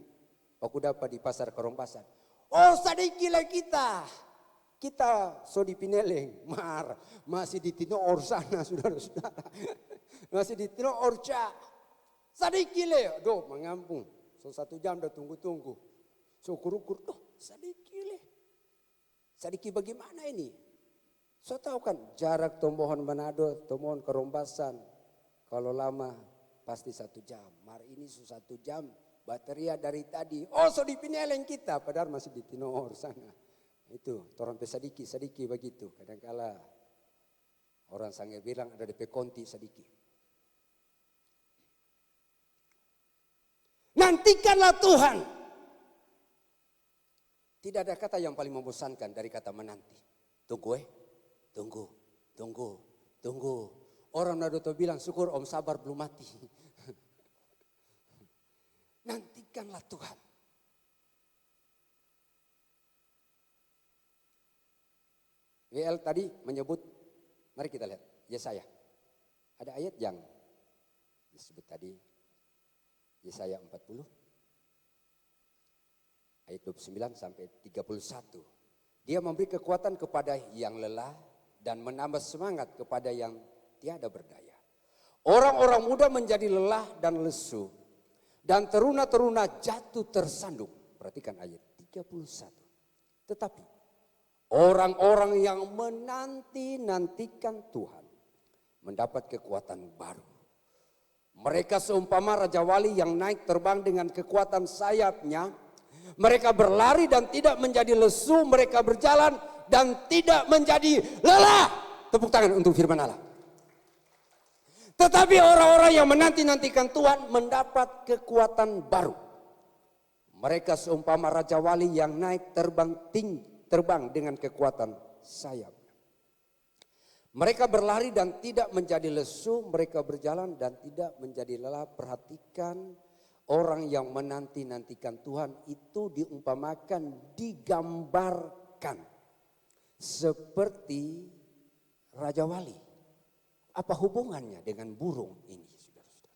Baku dapat di pasar Korompasan. Oh sedikitlah kita. Kita so di Pineleng. Masih di Tino Or sana saudara-saudara. Masih di Tino Orca. Sedikitlah. Mengampung. So 1 jam dah tunggu-tunggu. So kurukur. Sedikitlah. Sedikit bagaimana ini? So tahu kan jarak Tomohon Manado, Tomohon Korompasan. Kalau lama pasti 1 jam. Hari ini 1 jam Bateria dari tadi. Oh, so dipineleng kita. Padahal masih di Tinor sana. Itu, torang sadiki begitu. Kadangkala orang sange bilang ada DP konti sadiki. Nantikanlah Tuhan. Tidak ada kata yang paling membosankan dari kata menanti. Tunggu. Orang Nadoto bilang syukur om sabar belum mati. Nantikanlah Tuhan. WL tadi menyebut, mari kita lihat Yesaya. Ada ayat yang disebut tadi, Yesaya 40 ayat 29 sampai 31. Dia memberi kekuatan kepada yang lelah dan menambah semangat kepada yang tiada berdaya. Orang-orang muda menjadi lelah dan lesu dan teruna-teruna jatuh tersandung. Perhatikan ayat 31. Tetapi orang-orang yang menanti-nantikan Tuhan mendapat kekuatan baru. Mereka seumpama Raja Wali yang naik terbang dengan kekuatan sayapnya. Mereka berlari dan tidak menjadi lesu. Mereka berjalan dan tidak menjadi lelah. Tepuk tangan untuk firman Allah. Tetapi orang-orang yang menanti-nantikan Tuhan mendapat kekuatan baru. Mereka seumpama Raja Wali yang naik terbang dengan kekuatan sayapnya. Mereka berlari dan tidak menjadi lesu, mereka berjalan dan tidak menjadi lelah. Perhatikan, orang yang menanti-nantikan Tuhan itu diumpamakan, digambarkan seperti Raja Wali. Apa hubungannya dengan burung ini, saudara-saudara?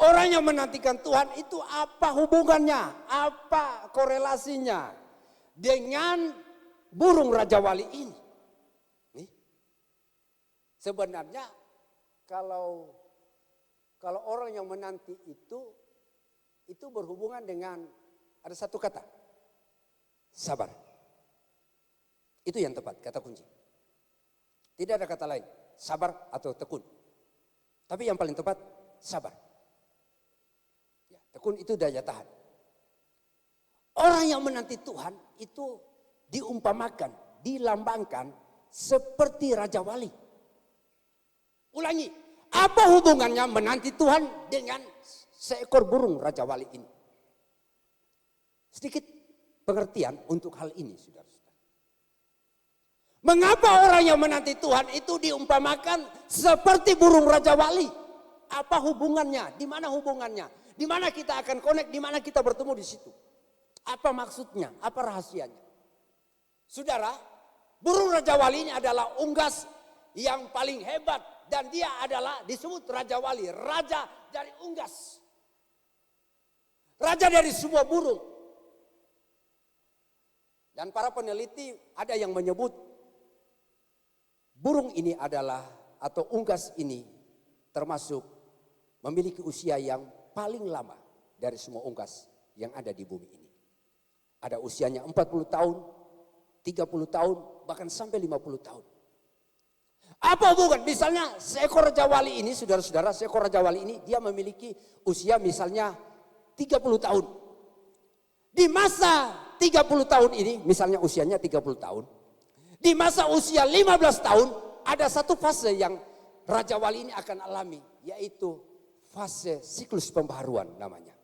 Orang yang menantikan Tuhan itu apa hubungannya? Apa korelasinya dengan burung Raja Wali ini? Nih. Sebenarnya kalau orang yang menanti itu berhubungan dengan ada satu kata, sabar. Itu yang tepat, kata kunci. Tidak ada kata lain, sabar atau tekun. Tapi yang paling tepat, sabar. Ya, tekun itu daya tahan. Orang yang menanti Tuhan itu diumpamakan, dilambangkan seperti Raja Wali. Ulangi, apa hubungannya menanti Tuhan dengan seekor burung Raja Wali ini? Sedikit pengertian untuk hal ini, saudara-saudara. Mengapa orang yang menanti Tuhan itu diumpamakan seperti burung Raja Wali? Apa hubungannya? Di mana hubungannya? Di mana kita akan connect? Di mana kita bertemu di situ? Apa maksudnya? Apa rahasianya? Saudara, burung Raja Wali ini adalah unggas yang paling hebat. Dan dia adalah disebut Raja Wali, raja dari unggas. Raja dari semua burung. Dan para peneliti ada yang menyebut burung ini adalah atau unggas ini termasuk memiliki usia yang paling lama dari semua unggas yang ada di bumi ini. Ada usianya 40 tahun, 30 tahun, bahkan sampai 50 tahun. Apa hubungan? Misalnya seekor Raja Wali ini, saudara-saudara, seekor Raja Wali ini dia memiliki usia misalnya 30 tahun. Di masa 30 tahun ini, misalnya usianya 30 tahun. Di masa usia 15 tahun, ada satu fase yang Raja Wali ini akan alami, yaitu fase siklus pembaharuan namanya.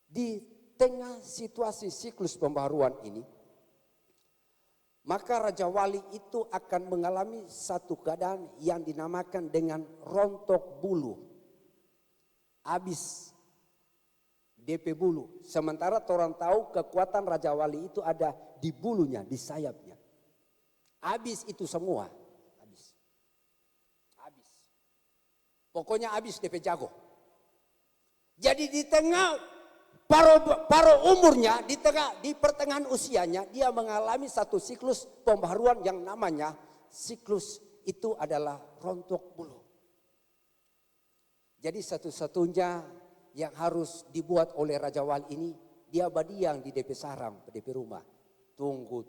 Di tengah situasi siklus pembaharuan ini, maka Raja Wali itu akan mengalami satu keadaan yang dinamakan dengan rontok bulu. Habis DP bulu. Sementara orang tahu kekuatan Raja Wali itu ada di bulunya, di sayapnya. Habis itu semua. Habis. Pokoknya habis DP jago. Jadi di tengah paruh umurnya, di pertengahan usianya, dia mengalami satu siklus pembaharuan yang namanya siklus itu adalah rontok bulu. Jadi satu-satunya yang harus dibuat oleh Raja Wali ini, dia badiang di DP sarang, DP rumah. Tunggu.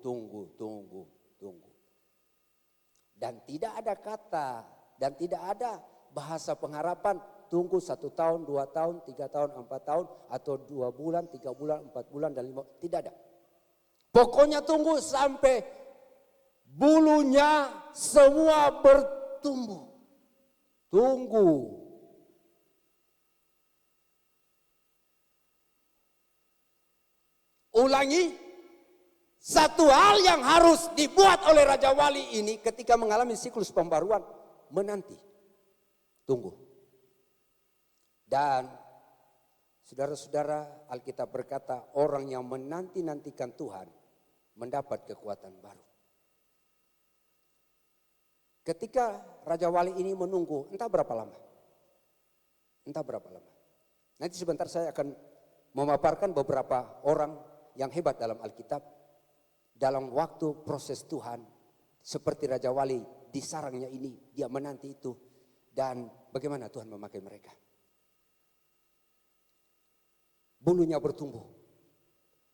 Dan tidak ada kata dan tidak ada bahasa pengharapan tunggu 1 tahun, 2 tahun, 3 tahun, 4 tahun, atau 2 bulan, 3 bulan, 4 bulan, dan 5, tidak ada. Pokoknya tunggu sampai bulunya semua bertumbuh. Tunggu. Ulangi, satu hal yang harus dibuat oleh Raja Wali ini ketika mengalami siklus pembaruan, menanti, tunggu. Dan saudara-saudara, Alkitab berkata orang yang menanti-nantikan Tuhan mendapat kekuatan baru. Ketika Raja Wali ini menunggu, entah berapa lama. Nanti sebentar saya akan memaparkan beberapa orang yang hebat dalam Alkitab. Dalam waktu proses Tuhan, seperti Raja Wali di sarangnya ini, dia menanti itu. Dan bagaimana Tuhan memakai mereka. Bulunya bertumbuh.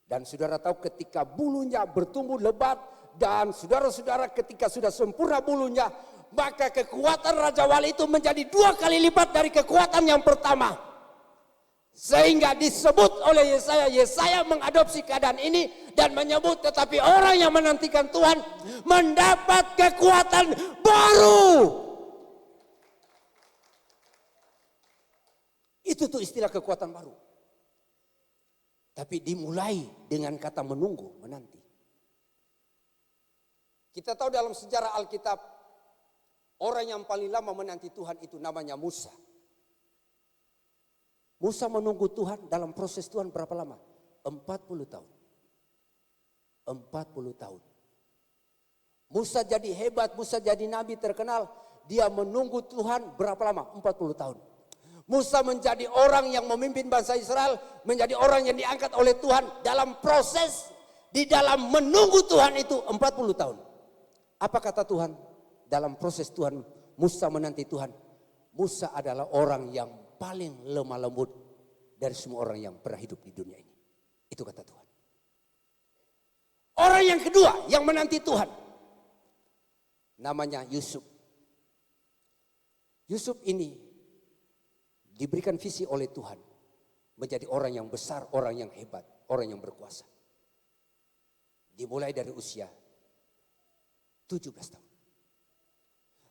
Dan saudara tahu ketika bulunya bertumbuh lebat, dan saudara-saudara ketika sudah sempurna bulunya, maka kekuatan Raja Wali itu menjadi 2 kali lipat dari kekuatan yang pertama. Sehingga disebut oleh Yesaya mengadopsi keadaan ini dan menyebut, tetapi orang yang menantikan Tuhan mendapat kekuatan baru. Itu tuh istilah kekuatan baru. Tapi dimulai dengan kata menunggu, menanti. Kita tahu dalam sejarah Alkitab, orang yang paling lama menanti Tuhan itu namanya Musa. Musa menunggu Tuhan dalam proses Tuhan berapa lama? 40 tahun. 40 tahun. Musa jadi hebat, Musa jadi nabi terkenal. Dia menunggu Tuhan berapa lama? 40 tahun. Musa menjadi orang yang memimpin bangsa Israel, menjadi orang yang diangkat oleh Tuhan dalam proses, di dalam menunggu Tuhan itu 40 tahun. Apa kata Tuhan? Dalam proses Tuhan, Musa menanti Tuhan. Musa adalah orang yang paling lemah lembut dari semua orang yang pernah hidup di dunia ini. Itu kata Tuhan. Orang yang kedua yang menanti Tuhan, namanya Yusuf. Yusuf ini diberikan visi oleh Tuhan menjadi orang yang besar, orang yang hebat, orang yang berkuasa. Dimulai dari usia 17 tahun.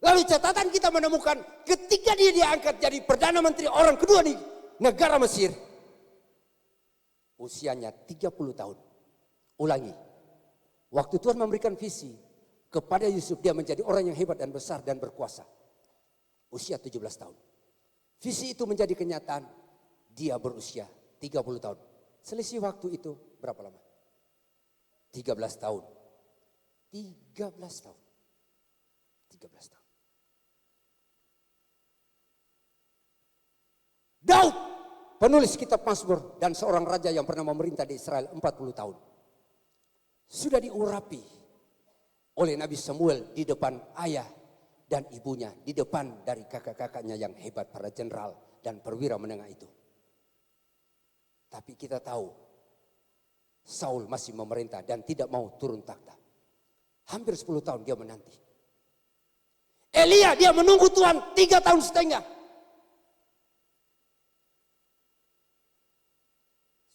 Lalu catatan kita menemukan ketika dia diangkat jadi Perdana Menteri orang kedua di negara Mesir. Usianya 30 tahun. Ulangi. Waktu Tuhan memberikan visi kepada Yusuf, dia menjadi orang yang hebat dan besar dan berkuasa. Usia 17 tahun. Visi itu menjadi kenyataan, dia berusia 30 tahun. Selisih waktu itu berapa lama? 13 tahun. 13 tahun. 13 tahun. Daud, penulis kitab Mazmur dan seorang raja yang pernah memerintah di Israel 40 tahun. Sudah diurapi oleh Nabi Samuel di depan ayah dan ibunya, di depan dari kakak-kakaknya yang hebat, para jenderal dan perwira menengah itu. Tapi kita tahu Saul masih memerintah dan tidak mau turun takhta. Hampir 10 tahun dia menanti. Elia dia menunggu Tuhan 3 tahun setengah.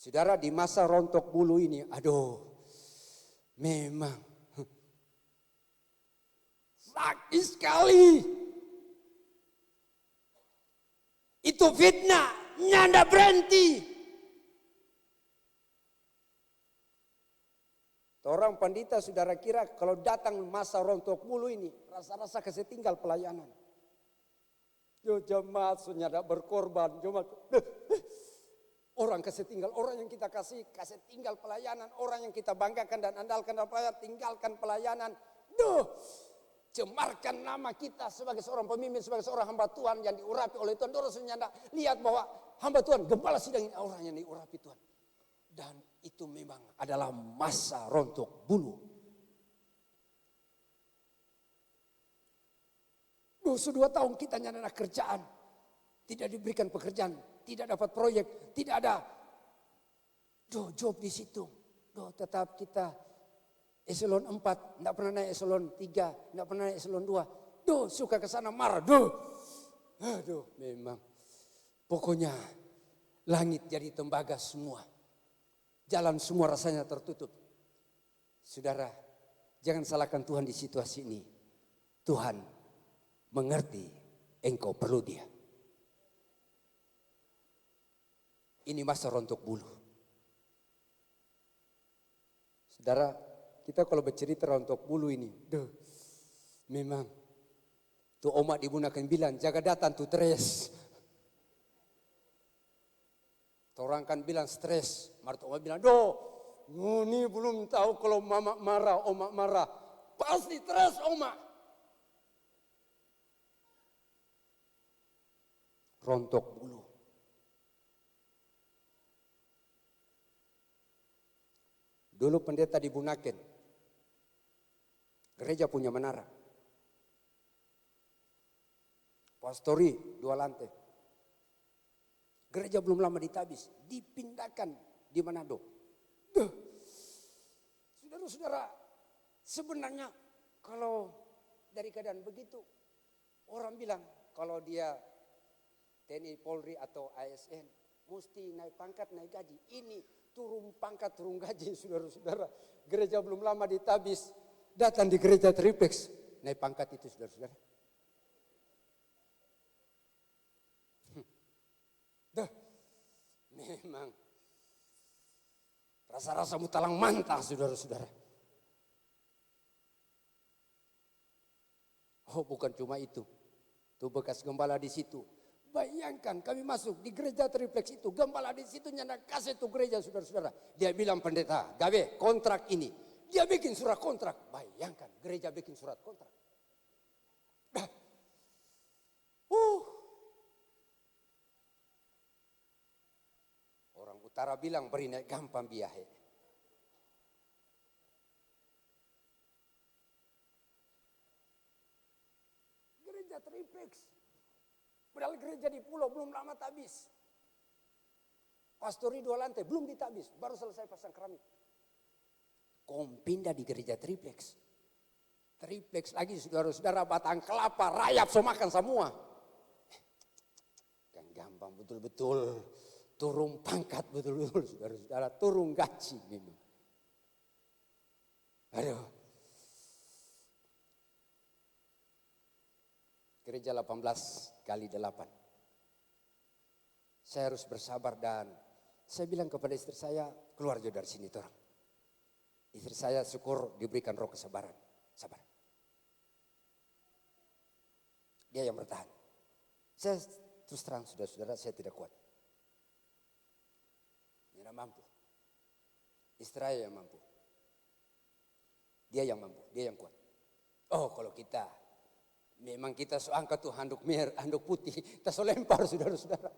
Saudara, di masa rontok bulu ini, aduh, memang sakit sekali. Itu fitnah, nyanda berhenti. Orang pandita saudara kira kalau datang masa rontok bulu ini, rasa-rasa kasih tinggal pelayanan. Yo jemaat sudah berkorban, jemaat. Orang kasih tinggal, orang yang kita kasih tinggal pelayanan, orang yang kita banggakan dan andalkan dalam pelayanan, tinggalkan pelayanan. Duh, cemarkan nama kita sebagai seorang pemimpin, sebagai seorang hamba Tuhan yang diurapi oleh Tuhan. Dorong senyanda, lihat bahwa hamba Tuhan, gembala sidang ini orang yang diurapi Tuhan. Dan itu memang adalah masa rontok bulu. Duh, 2 tahun kita nyana kerjaan, tidak diberikan pekerjaan, tidak dapat proyek, tidak ada job di situ. Tetap kita eselon 4, tidak pernah naik eselon 3, tidak pernah naik eselon 2. Suka ke sana marah. Aduh, memang Pokoknya langit jadi tembaga semua. Jalan semua rasanya tertutup. Saudara, jangan salahkan Tuhan di situasi ini. Tuhan mengerti engkau perlu Dia. Ini masa rontok bulu. Saudara, kita kalau bercerita rontok bulu ini, memang tuh omak di Bunaken bilang, jaga datang tuh stres. Orang kan bilang stres, Marta omak bilang, ini belum tahu kalau mama marah, omak marah. Pasti stres omak. Rontok bulu. Dulu pendeta di Bunaken, gereja punya menara. Pastori 2 lantai. Gereja belum lama ditabis, dipindahkan di Manado. Saudara-saudara, sebenarnya kalau dari keadaan begitu, orang bilang kalau dia TNI Polri atau ASN, mesti naik pangkat, naik gaji. Ini turun pangkat, turun gaji, saudara-saudara. Gereja belum lama ditabis, datang di gereja triplex, naik pangkat itu, saudara-saudara. Memang rasa-rasa mutalang mantah, saudara-saudara. Oh, bukan cuma itu. Tuh bekas gembala di situ. Bayangkan kami masuk di gereja triplex itu. Gembala di situ nyana kasih tuh gereja, saudara-saudara. Dia bilang pendeta, gawe kontrak ini. Dia bikin surat kontrak. Bayangkan gereja bikin surat kontrak. Orang utara bilang beri naik gampang biahe. Gereja triplex. Padahal gereja di pulau belum lama tabis. Pastori 2 lantai belum ditabis, baru selesai pasang keramik. Kom pindah di gereja triplex. Triplex lagi, saudara-saudara, batang kelapa rayap so makan semua. Kan gampang betul-betul. Turun pangkat betul-betul, saudara-saudara, turun gaji memang. Aduh. Gereja 18 kali 8. Saya harus bersabar dan saya bilang kepada istri saya, keluar jauh dari sini orang. Istri saya syukur diberikan roh kesabaran. Sabar. Dia yang bertahan. Saya terus terang, saudara-saudara, saya tidak kuat. Tidak mampu. Istri saya yang mampu. Dia yang mampu, dia yang kuat. Oh, kalau kita memang kita so angkat tuh handuk merah, handuk putih, kita so lempar, saudara-saudara.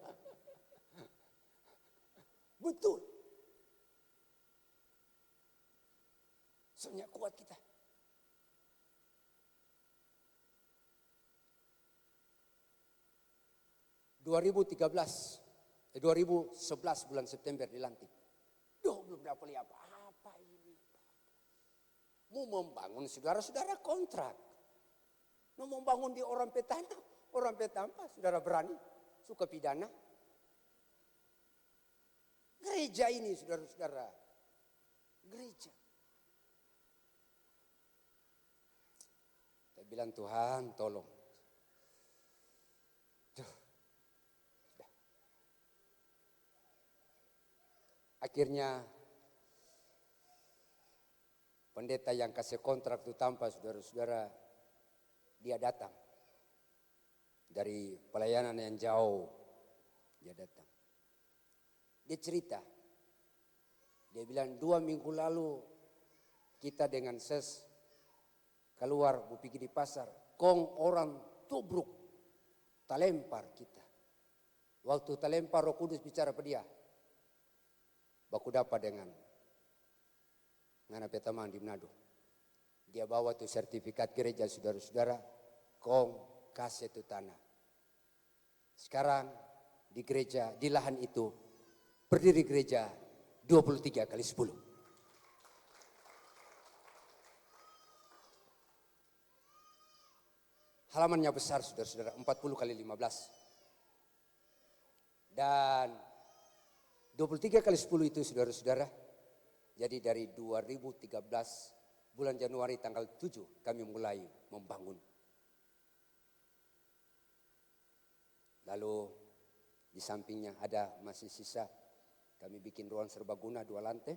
Betul. Soalnya kuat kita. (2011 bulan September dilantik. Belum dapat apa-apa ini. Mau membangun saudara-saudara kontrak. Mau membangun di orang petana. Orang petana, saudara berani, suka pidana. Gereja ini, saudara-saudara. Gereja. Saya bilang, Tuhan tolong. Akhirnya pendeta yang kasih kontrak itu tanpa, saudara-saudara, dia datang. Dari pelayanan yang jauh, dia datang. Dia cerita. Dia bilang 2 minggu lalu kita dengan ses keluar mau pergi di pasar. Kong orang tubruk, talempar kita. Waktu talempar Roh Kudus bicara pada dia. Baku dapat dengan ngana petaman di Manado. Dia bawa tuh sertifikat gereja, saudara-saudara. Kong kasih itu tanah. Sekarang di gereja, di lahan itu berdiri gereja 23 kali 10. Halamannya besar, saudara-saudara, 40 kali 15. Dan 23 kali 10 itu saudara-saudara, jadi dari 2013 bulan Januari tanggal 7 kami mulai membangun. Lalu di sampingnya ada masih sisa, kami bikin ruang serbaguna 2 lantai.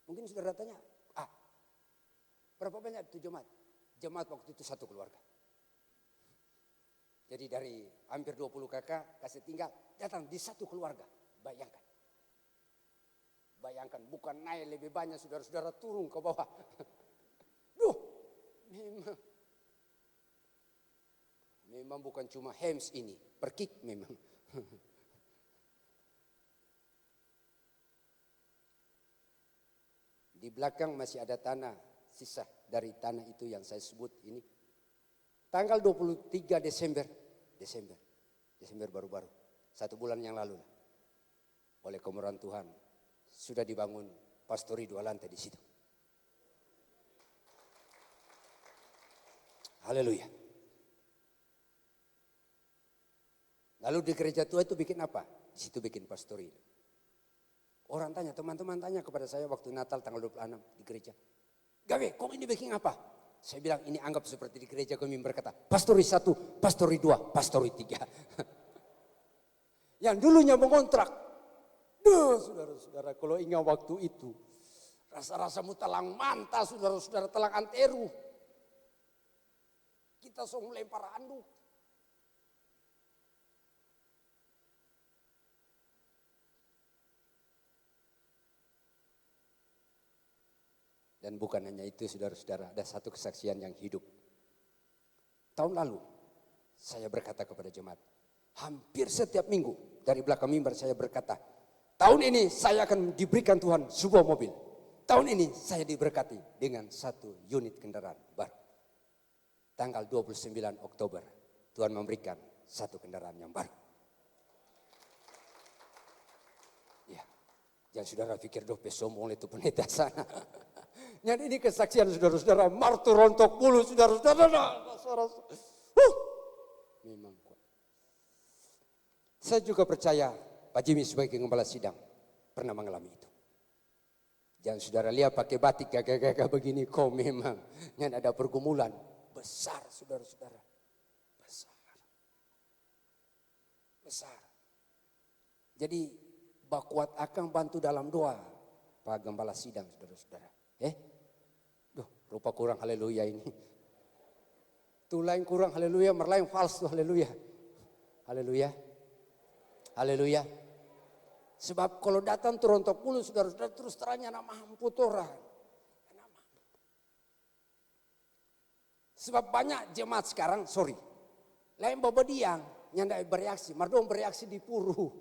Mungkin saudara tanya, berapa banyak itu jemaat? Jemaat waktu itu 1 keluarga. Jadi dari hampir 20 kakak kasih tinggal, datang di 1 keluarga. Bayangkan. Bayangkan, bukan naik lebih banyak saudara-saudara turun ke bawah. Duh, memang bukan cuma hems ini, perkik memang. Di belakang masih ada tanah, sisa dari tanah itu yang saya sebut ini. Tanggal 23 Desember baru-baru, 1 bulan yang lalu lah. Oleh kemurahan Tuhan, sudah dibangun pastori 2 lantai di situ. Haleluya. Lalu di gereja tua itu bikin apa? Di situ bikin pastori. Orang tanya, teman-teman tanya kepada saya waktu Natal tanggal 26 di gereja. Gawe, kok ini bikin apa? Saya bilang ini anggap seperti di gereja kami berkata, pastori 1, pastori 2, pastori 3. Yang dulunya mengontrak. Duh, saudara-saudara, kalau ingat waktu itu, rasa-rasamu telang manta, saudara-saudara, telang anteru. Kita song lempar anduk. Dan bukan hanya itu saudara-saudara, ada satu kesaksian yang hidup. Tahun lalu saya berkata kepada jemaat, hampir setiap minggu dari belakang mimbar saya berkata, tahun ini saya akan diberikan Tuhan sebuah mobil. Tahun ini saya diberkati dengan 1 unit kendaraan baru. Tanggal 29 Oktober Tuhan memberikan 1 kendaraan yang baru. Ya, jangan saudara pikir dope sombong itu pendeta sana. Yang ini kesaksian saudara-saudara, martu rontok bulu saudara-saudara. Memang kuat. Saya juga percaya Pak Jimmy sebagai gembala sidang pernah mengalami itu. Jangan saudara lihat pakai batik gagah-gagah begini, kok memang yang ada pergumulan besar saudara-saudara. Besar. Jadi bakuat akan bantu dalam doa Pak Gembala sidang saudara-saudara. Rupa kurang haleluya ini. Tuh lain kurang haleluya, merlain falsu haleluya. Haleluya. Haleluya. Sebab kalau datang turun tok puluh saudara-saudara terus terangnya nak mampu orang. Sebab banyak jemaat sekarang, lain bawa diang, nyanda bereaksi, mardong bereaksi di puru.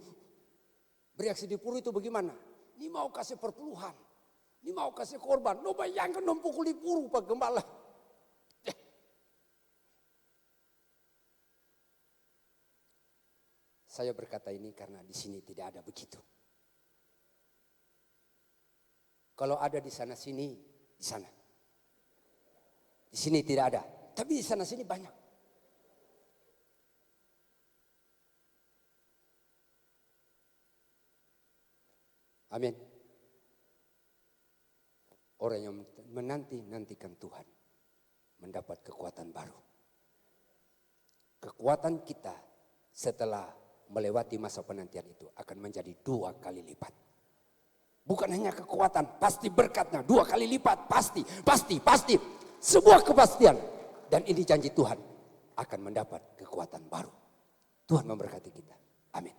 Bereaksi di puru itu bagaimana? Ini mau kasih perpuluhan. Ini mau kasih korban, lo bayangkan dong pukul di puru Pak Gembala. Saya berkata ini karena di sini tidak ada begitu. Kalau ada di sana sini, di sana. Di sini tidak ada, tapi di sana sini banyak. Amin. Orang yang menanti-nantikan Tuhan mendapat kekuatan baru. Kekuatan kita setelah melewati masa penantian itu akan menjadi 2 kali lipat. Bukan hanya kekuatan, pasti berkatnya 2 kali lipat, pasti. Sebuah kepastian. Dan ini janji Tuhan akan mendapat kekuatan baru. Tuhan memberkati kita. Amin.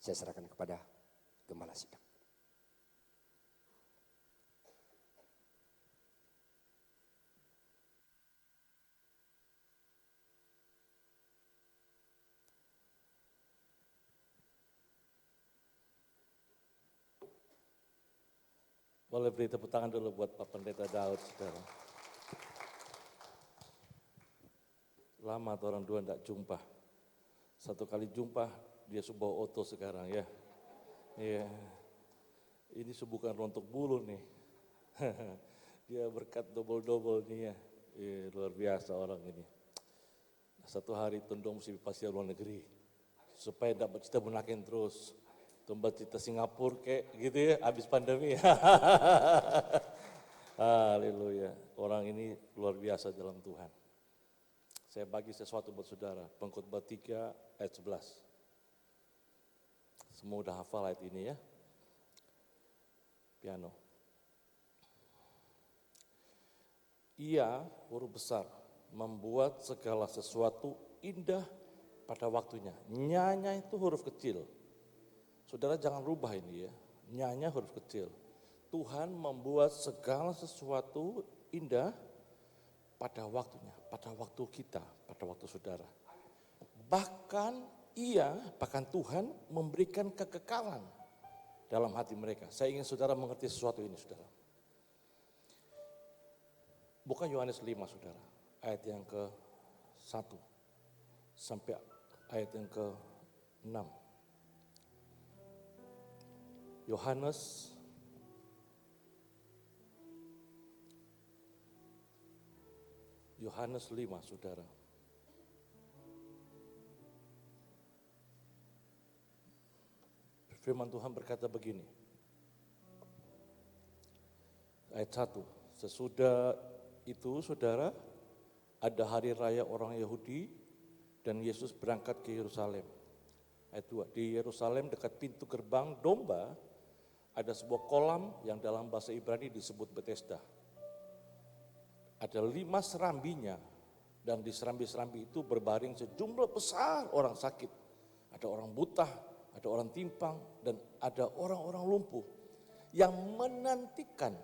Saya serahkan kepada Gembala sidang. Boleh beri tepuk tangan dulu buat Pak Pendeta Daud, saudara. Lama tuh orang dua enggak jumpa. 1 kali jumpa, dia sebuah oto sekarang ya. Iya. Ini bukan rontok bulu nih. Dia berkat double-double nih ya. Luar biasa orang ini. Satu hari tendong mesti pasti luar negeri. supaya tidak bercita bunakin terus. Tumbat cita Singapura kayak gitu ya, habis pandemi. Haleluya, orang ini luar biasa dalam Tuhan. Saya bagi sesuatu buat saudara, Pengkhotbah 3 ayat 11. Semua udah hafal ayat ini ya. Piano. Ia, huruf besar, membuat segala sesuatu indah pada waktunya. Nyanya itu huruf kecil. Saudara jangan rubah ini ya, nyanya huruf kecil. Tuhan membuat segala sesuatu indah pada waktunya, pada waktu kita, pada waktu saudara. Bahkan Tuhan memberikan kekekalan dalam hati mereka. Saya ingin saudara mengerti sesuatu ini saudara. Bukan Yohanes 5 saudara, ayat yang ke-1 sampai ayat yang ke-6. Yohanes 5 saudara. Firman Tuhan berkata begini. Ayat 1. Sesudah itu saudara, ada hari raya orang Yahudi dan Yesus berangkat ke Yerusalem. Ayat 2. Di Yerusalem dekat pintu gerbang domba ada sebuah kolam yang dalam bahasa Ibrani disebut Bethesda. Ada 5 serambinya dan di serambi-serambi itu berbaring sejumlah besar orang sakit. Ada orang buta, ada orang timpang dan ada orang-orang lumpuh yang menantikan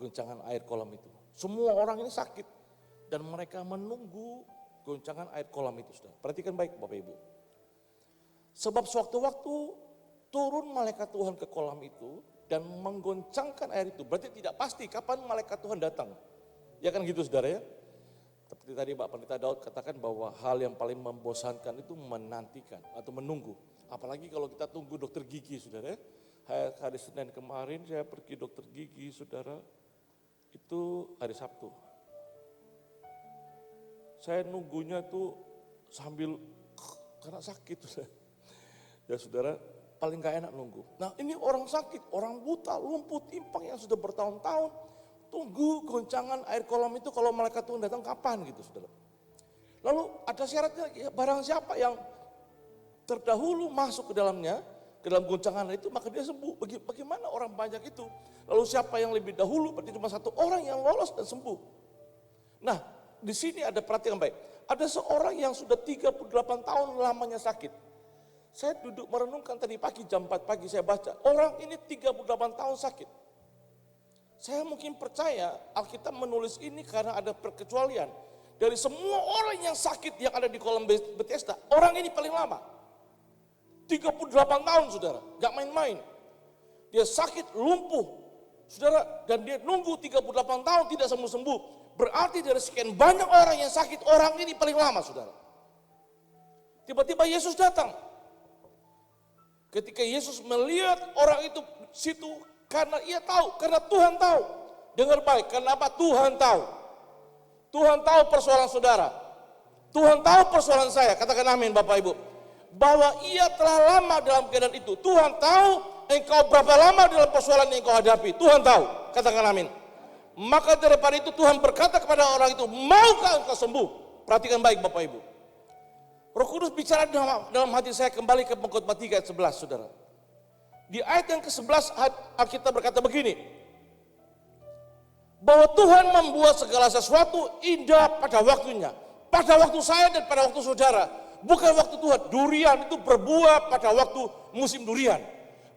goncangan air kolam itu. Semua orang ini sakit dan mereka menunggu goncangan air kolam itu. Saudara. Perhatikan baik Bapak Ibu. Sebab sewaktu-waktu turun malaikat Tuhan ke kolam itu dan menggoncangkan air itu. Berarti tidak pasti kapan malaikat Tuhan datang. Ya kan gitu saudara ya. Seperti tadi Pak Pendeta Daud katakan bahwa hal yang paling membosankan itu menantikan atau menunggu. Apalagi kalau kita tunggu dokter gigi saudara ya. Hari Senin kemarin saya pergi dokter gigi saudara. Itu hari Sabtu. Saya nunggunya tuh sambil karena sakit saudara. Ya saudara, paling gak enak nunggu. Nah ini orang sakit, orang buta, lumpuh, timpang yang sudah bertahun-tahun. Tunggu goncangan air kolam itu kalau malaikat Tuhan datang kapan gitu saudara. Lalu ada syaratnya, ya, barang siapa yang terdahulu masuk ke dalamnya, ke dalam goncangan itu maka dia sembuh. Bagaimana orang banyak itu? Lalu siapa yang lebih dahulu? Berarti cuma satu orang yang lolos dan sembuh. Nah di sini ada perhatian baik. Ada seorang yang sudah 38 tahun lamanya sakit. Saya duduk merenungkan tadi pagi jam 4 pagi saya baca. Orang ini 38 tahun sakit. Saya mungkin percaya Alkitab menulis ini karena ada perkecualian. Dari semua orang yang sakit yang ada di kolam Bethesda, orang ini paling lama. 38 tahun saudara, gak main-main. Dia sakit, lumpuh. Saudara, dan dia nunggu 38 tahun tidak sembuh-sembuh. Berarti dari sekian banyak orang yang sakit, orang ini paling lama saudara. Tiba-tiba Yesus datang. Ketika Yesus melihat orang itu situ karena ia tahu, karena Tuhan tahu. Dengar baik, kenapa Tuhan tahu? Tuhan tahu persoalan saudara. Tuhan tahu persoalan saya, katakan amin Bapak Ibu. Bahwa ia telah lama dalam keadaan itu. Tuhan tahu engkau berapa lama dalam persoalan yang engkau hadapi. Tuhan tahu, katakan amin. Maka daripada itu Tuhan berkata kepada orang itu, maukah engkau sembuh? Perhatikan baik Bapak Ibu. Roh Kudus bicara dalam hati saya kembali ke Pengkhotbah 3 ayat 11 saudara. Di ayat yang ke-11 Alkitab berkata begini. Bahwa Tuhan membuat segala sesuatu indah pada waktunya. Pada waktu saya dan pada waktu saudara. Bukan waktu Tuhan. Durian itu berbuah pada waktu musim durian.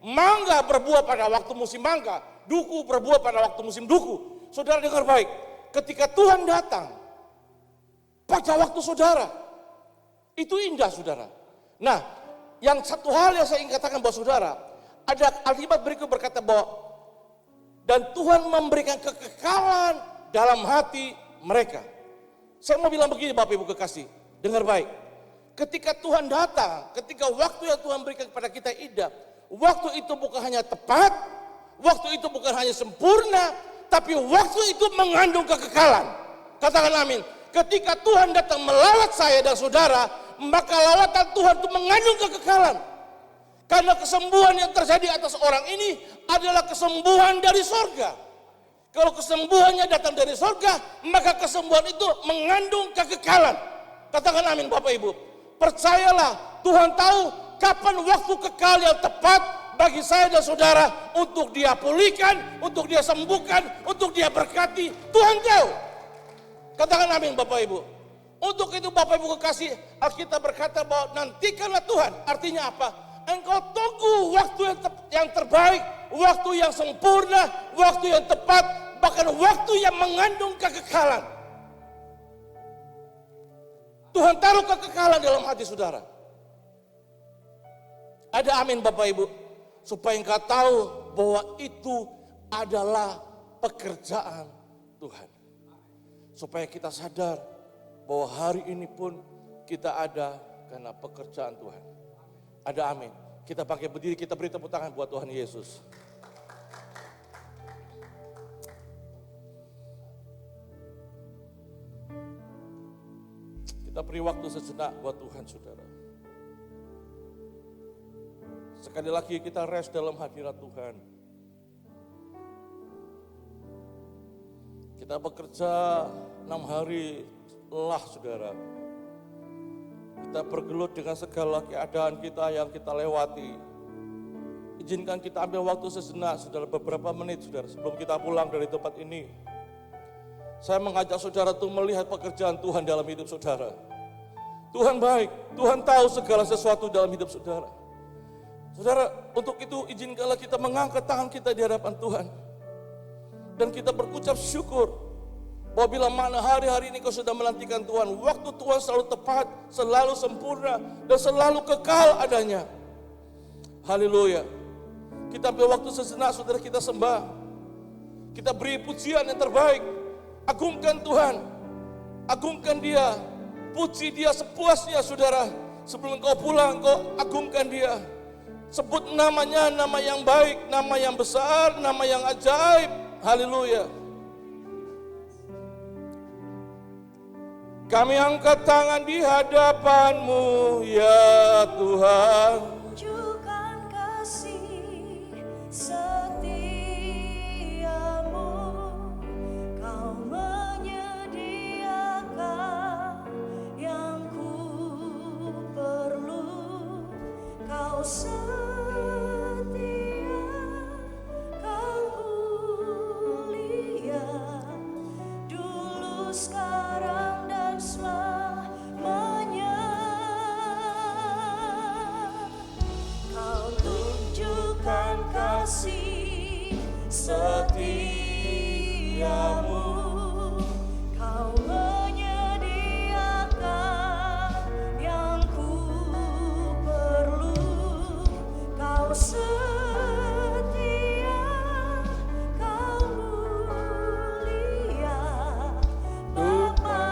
Mangga berbuah pada waktu musim mangga. Duku berbuah pada waktu musim duku. Saudara dengar baik. Ketika Tuhan datang pada waktu saudara. Itu indah saudara. Nah, yang satu hal yang saya ingin katakan buat saudara, ada Alkitab berikut berkata bahwa dan Tuhan memberikan kekekalan dalam hati mereka. Saya mau bilang begini Bapak Ibu kekasih, dengar baik. Ketika Tuhan datang, ketika waktu yang Tuhan berikan kepada kita indah, waktu itu bukan hanya tepat, waktu itu bukan hanya sempurna, tapi waktu itu mengandung kekekalan. Katakan amin. Ketika Tuhan datang melawat saya dan saudara, maka lawatan Tuhan itu mengandung kekekalan. Karena kesembuhan yang terjadi atas orang ini adalah kesembuhan dari sorga. Kalau kesembuhannya datang dari sorga, maka kesembuhan itu mengandung kekekalan. Katakan amin Bapak Ibu. Percayalah, Tuhan tahu kapan waktu kekal yang tepat bagi saya dan saudara untuk dia pulihkan, untuk dia sembuhkan, untuk dia berkati. Tuhan tahu. Katakan amin Bapak Ibu. Untuk itu Bapak Ibu kekasih, Alkitab berkata bahwa nantikanlah Tuhan. Artinya apa? Engkau tunggu waktu yang terbaik, waktu yang sempurna, waktu yang tepat, bahkan waktu yang mengandung kekekalan. Tuhan taruh kekekalan dalam hati saudara. Ada amin Bapak Ibu. Supaya engkau tahu bahwa itu adalah pekerjaan Tuhan. Supaya kita sadar bahwa hari ini pun kita ada karena pekerjaan Tuhan. Ada amin. Kita pakai berdiri, kita beri tepuk tangan buat Tuhan Yesus. Kita beri waktu sejenak buat Tuhan saudara. Sekali lagi kita rest dalam hadirat Tuhan. Kita bekerja 6 hari lelah saudara. Kita bergelut dengan segala keadaan kita yang kita lewati. Izinkan kita ambil waktu sejenak saudara, beberapa menit saudara, sebelum kita pulang dari tempat ini. Saya mengajak saudara untuk melihat pekerjaan Tuhan dalam hidup saudara. Tuhan baik, Tuhan tahu segala sesuatu dalam hidup saudara. Saudara, untuk itu izinkanlah kita mengangkat tangan kita di hadapan Tuhan. Dan kita berucap syukur. Bahwa bila mana hari-hari ini kau sudah menantikan Tuhan, waktu Tuhan selalu tepat, selalu sempurna, dan selalu kekal adanya. Haleluya. Kita ambil waktu sejenak saudara, kita sembah. Kita beri pujian yang terbaik. Agungkan Tuhan, agungkan Dia, puji Dia sepuasnya saudara. Sebelum kau pulang, kau agungkan Dia. Sebut namanya, nama yang baik, nama yang besar, nama yang ajaib. Haleluya. Kami angkat tangan di hadapan-Mu ya Tuhan. Tunjukkan kasih setiamu, Kau menyediakan yang ku perlu. Kau setia, Kau mulia, dulu sekarang dan selamanya. Kau tunjukkan kasih setiamu, Kau menyediakan yang ku perlu. Kau setia, Kau mulia, Bapa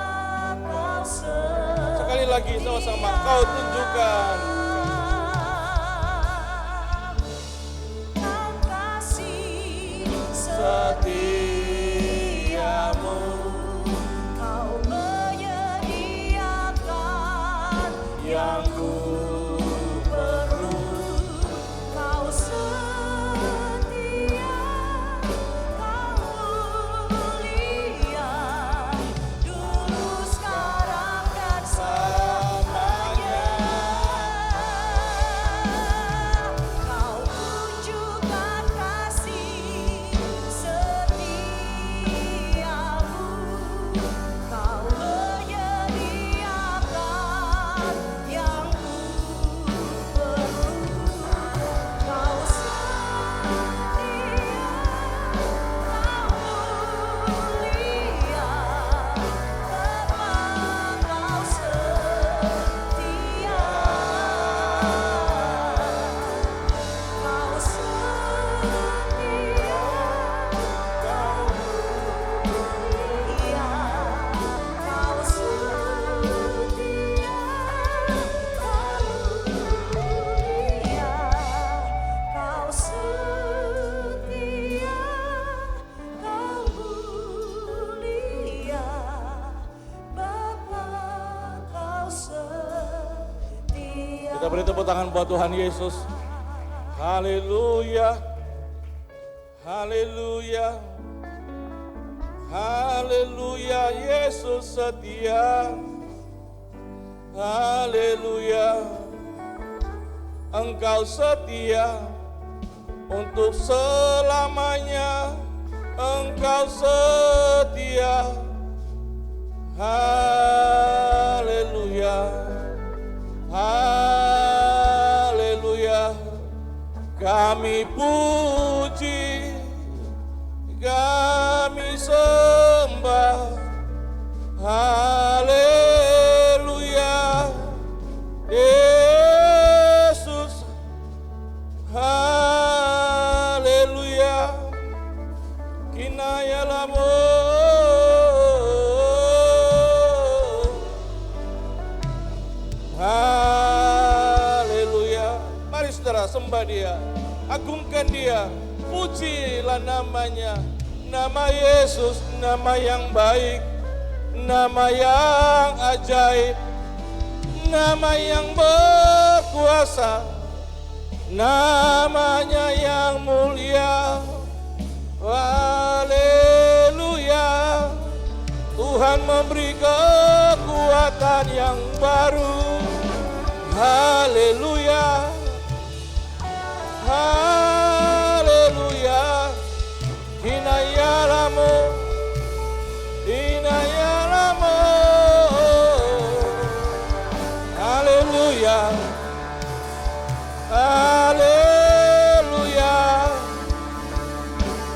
Kau setia. Sekali lagi sama-sama, Kau tunjukkan. Kasih Setiamu, Kau menyediakan yang ku perlu. Kau setia, Kau mulia, dulu sekarang dan selamanya. beri tepuk tangan buat Tuhan Yesus. Haleluya. Haleluya. Haleluya, Yesus setia. Haleluya. Engkau setia untuk selamanya. Engkau setia. Haleluya. Haleluya. Kami puji, kami sembah. Haleluya. Yesus. Haleluya. Kinayalamu. Haleluya. Mari saudara sembah dia, agungkan dia, pujilah namanya. Nama Yesus, nama yang baik, nama yang ajaib, nama yang berkuasa, namanya yang mulia. Haleluya. Tuhan memberi kekuatan yang baru. Haleluya. Haleluya. Hinayalamu. Hinayalamu. Haleluya. Haleluya.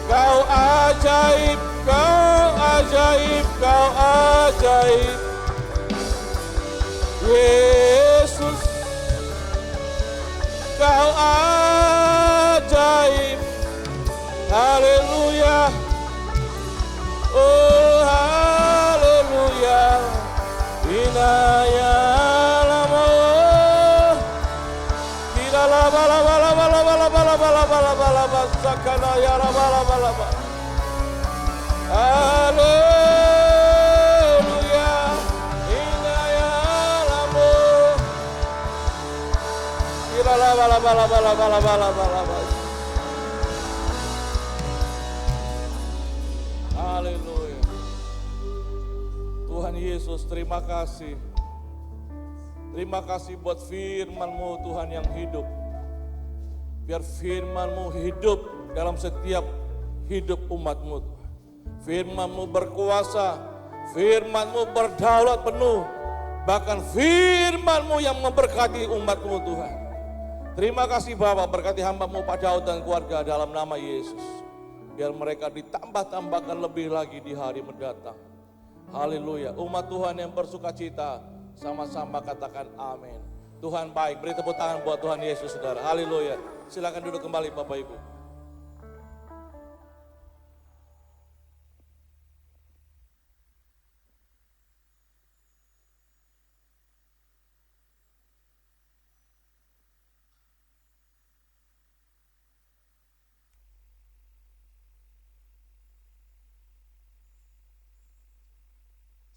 Kau ajaib, kau ajaib, kau ajaib. Yesus, kau ajaib. Haleluya. Oh haleluya. Inayalamu. Bala bala bala bala bala bala bala bala bala bala sakana ya bala bala bala. Haleluya. Inayalamu. Bala bala bala bala bala bala bala. Haleluya. Tuhan Yesus, terima kasih. Terima kasih buat firman-Mu Tuhan yang hidup. Biar firman-Mu hidup dalam setiap hidup umat-Mu. Firman-Mu berkuasa, firman-Mu berdaulat penuh. Bahkan firman-Mu yang memberkati umat-Mu Tuhan. Terima kasih Bapa, berkati hamba-Mu Pak Daud dan keluarga dalam nama Yesus. Biar mereka ditambah-tambahkan lebih lagi di hari mendatang. Haleluya. Umat Tuhan yang bersuka cita, sama-sama katakan amin. Tuhan baik, beri tepuk tangan buat Tuhan Yesus saudara. Haleluya. Silakan duduk kembali Bapak Ibu.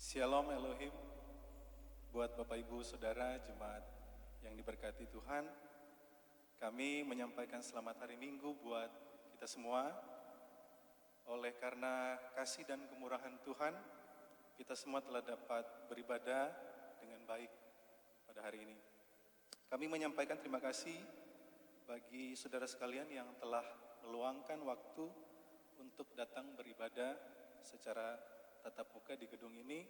Shalom Elohim, buat Bapak Ibu Saudara Jemaat yang diberkati Tuhan, kami menyampaikan selamat hari Minggu buat kita semua. Oleh karena kasih dan kemurahan Tuhan, kita semua telah dapat beribadah dengan baik pada hari ini. Kami menyampaikan terima kasih bagi saudara sekalian yang telah meluangkan waktu untuk datang beribadah secara tatap muka di gedung ini,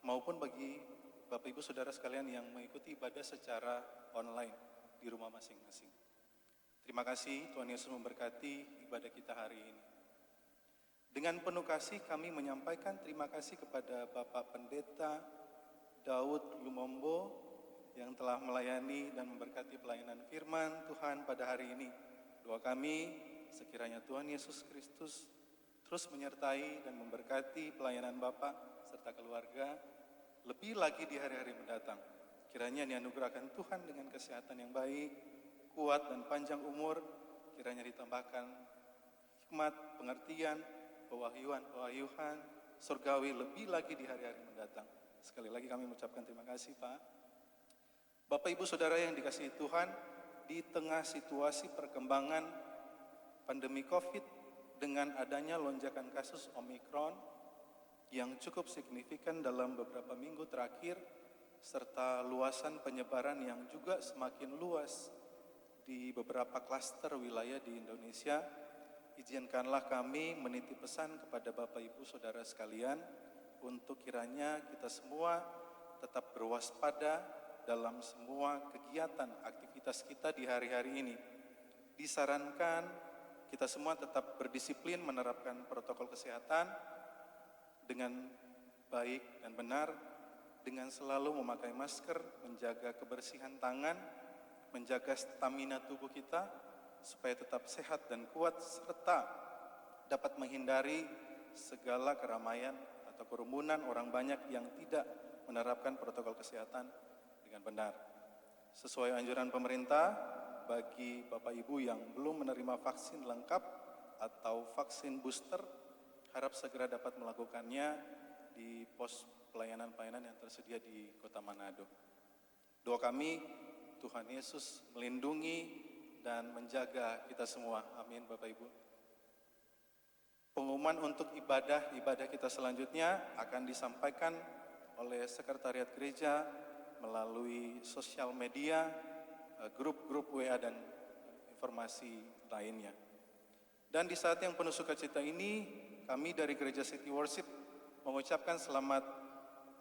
maupun bagi Bapak Ibu Saudara sekalian yang mengikuti ibadah secara online di rumah masing-masing. Terima kasih, Tuhan Yesus memberkati ibadah kita hari ini. Dengan penuh kasih kami menyampaikan terima kasih kepada Bapak Pendeta Daud Lumombo yang telah melayani dan memberkati pelayanan firman Tuhan pada hari ini. Doa kami sekiranya Tuhan Yesus Kristus terus menyertai dan memberkati pelayanan Bapak serta keluarga lebih lagi di hari-hari mendatang. Kiranya dianugerahkan Tuhan dengan kesehatan yang baik, kuat dan panjang umur. Kiranya ditambahkan hikmat, pengertian, pewahyuan surgawi lebih lagi di hari-hari mendatang. Sekali lagi kami mengucapkan terima kasih Pak. Bapak Ibu Saudara yang dikasihi Tuhan, di tengah situasi perkembangan pandemi COVID dengan adanya lonjakan kasus Omikron yang cukup signifikan dalam beberapa minggu terakhir, serta luasan penyebaran yang juga semakin luas di beberapa klaster wilayah di Indonesia, izinkanlah kami menitip pesan kepada Bapak Ibu Saudara sekalian untuk kiranya kita semua tetap berwaspada dalam semua kegiatan aktivitas kita di hari-hari ini. Disarankan kita semua tetap berdisiplin menerapkan protokol kesehatan dengan baik dan benar, dengan selalu memakai masker, menjaga kebersihan tangan, menjaga stamina tubuh kita supaya tetap sehat dan kuat, serta dapat menghindari segala keramaian atau kerumunan orang banyak yang tidak menerapkan protokol kesehatan dengan benar. Sesuai anjuran pemerintah, bagi Bapak Ibu yang belum menerima vaksin lengkap atau vaksin booster, harap segera dapat melakukannya di pos pelayanan-pelayanan yang tersedia di Kota Manado. Doa kami, Tuhan Yesus melindungi dan menjaga kita semua. Amin, Bapak Ibu. Pengumuman untuk ibadah kita selanjutnya akan disampaikan oleh Sekretariat Gereja melalui sosial media, grup-grup WA dan informasi lainnya. Dan di saat yang penuh sukacita ini, kami dari Gereja City Worship mengucapkan selamat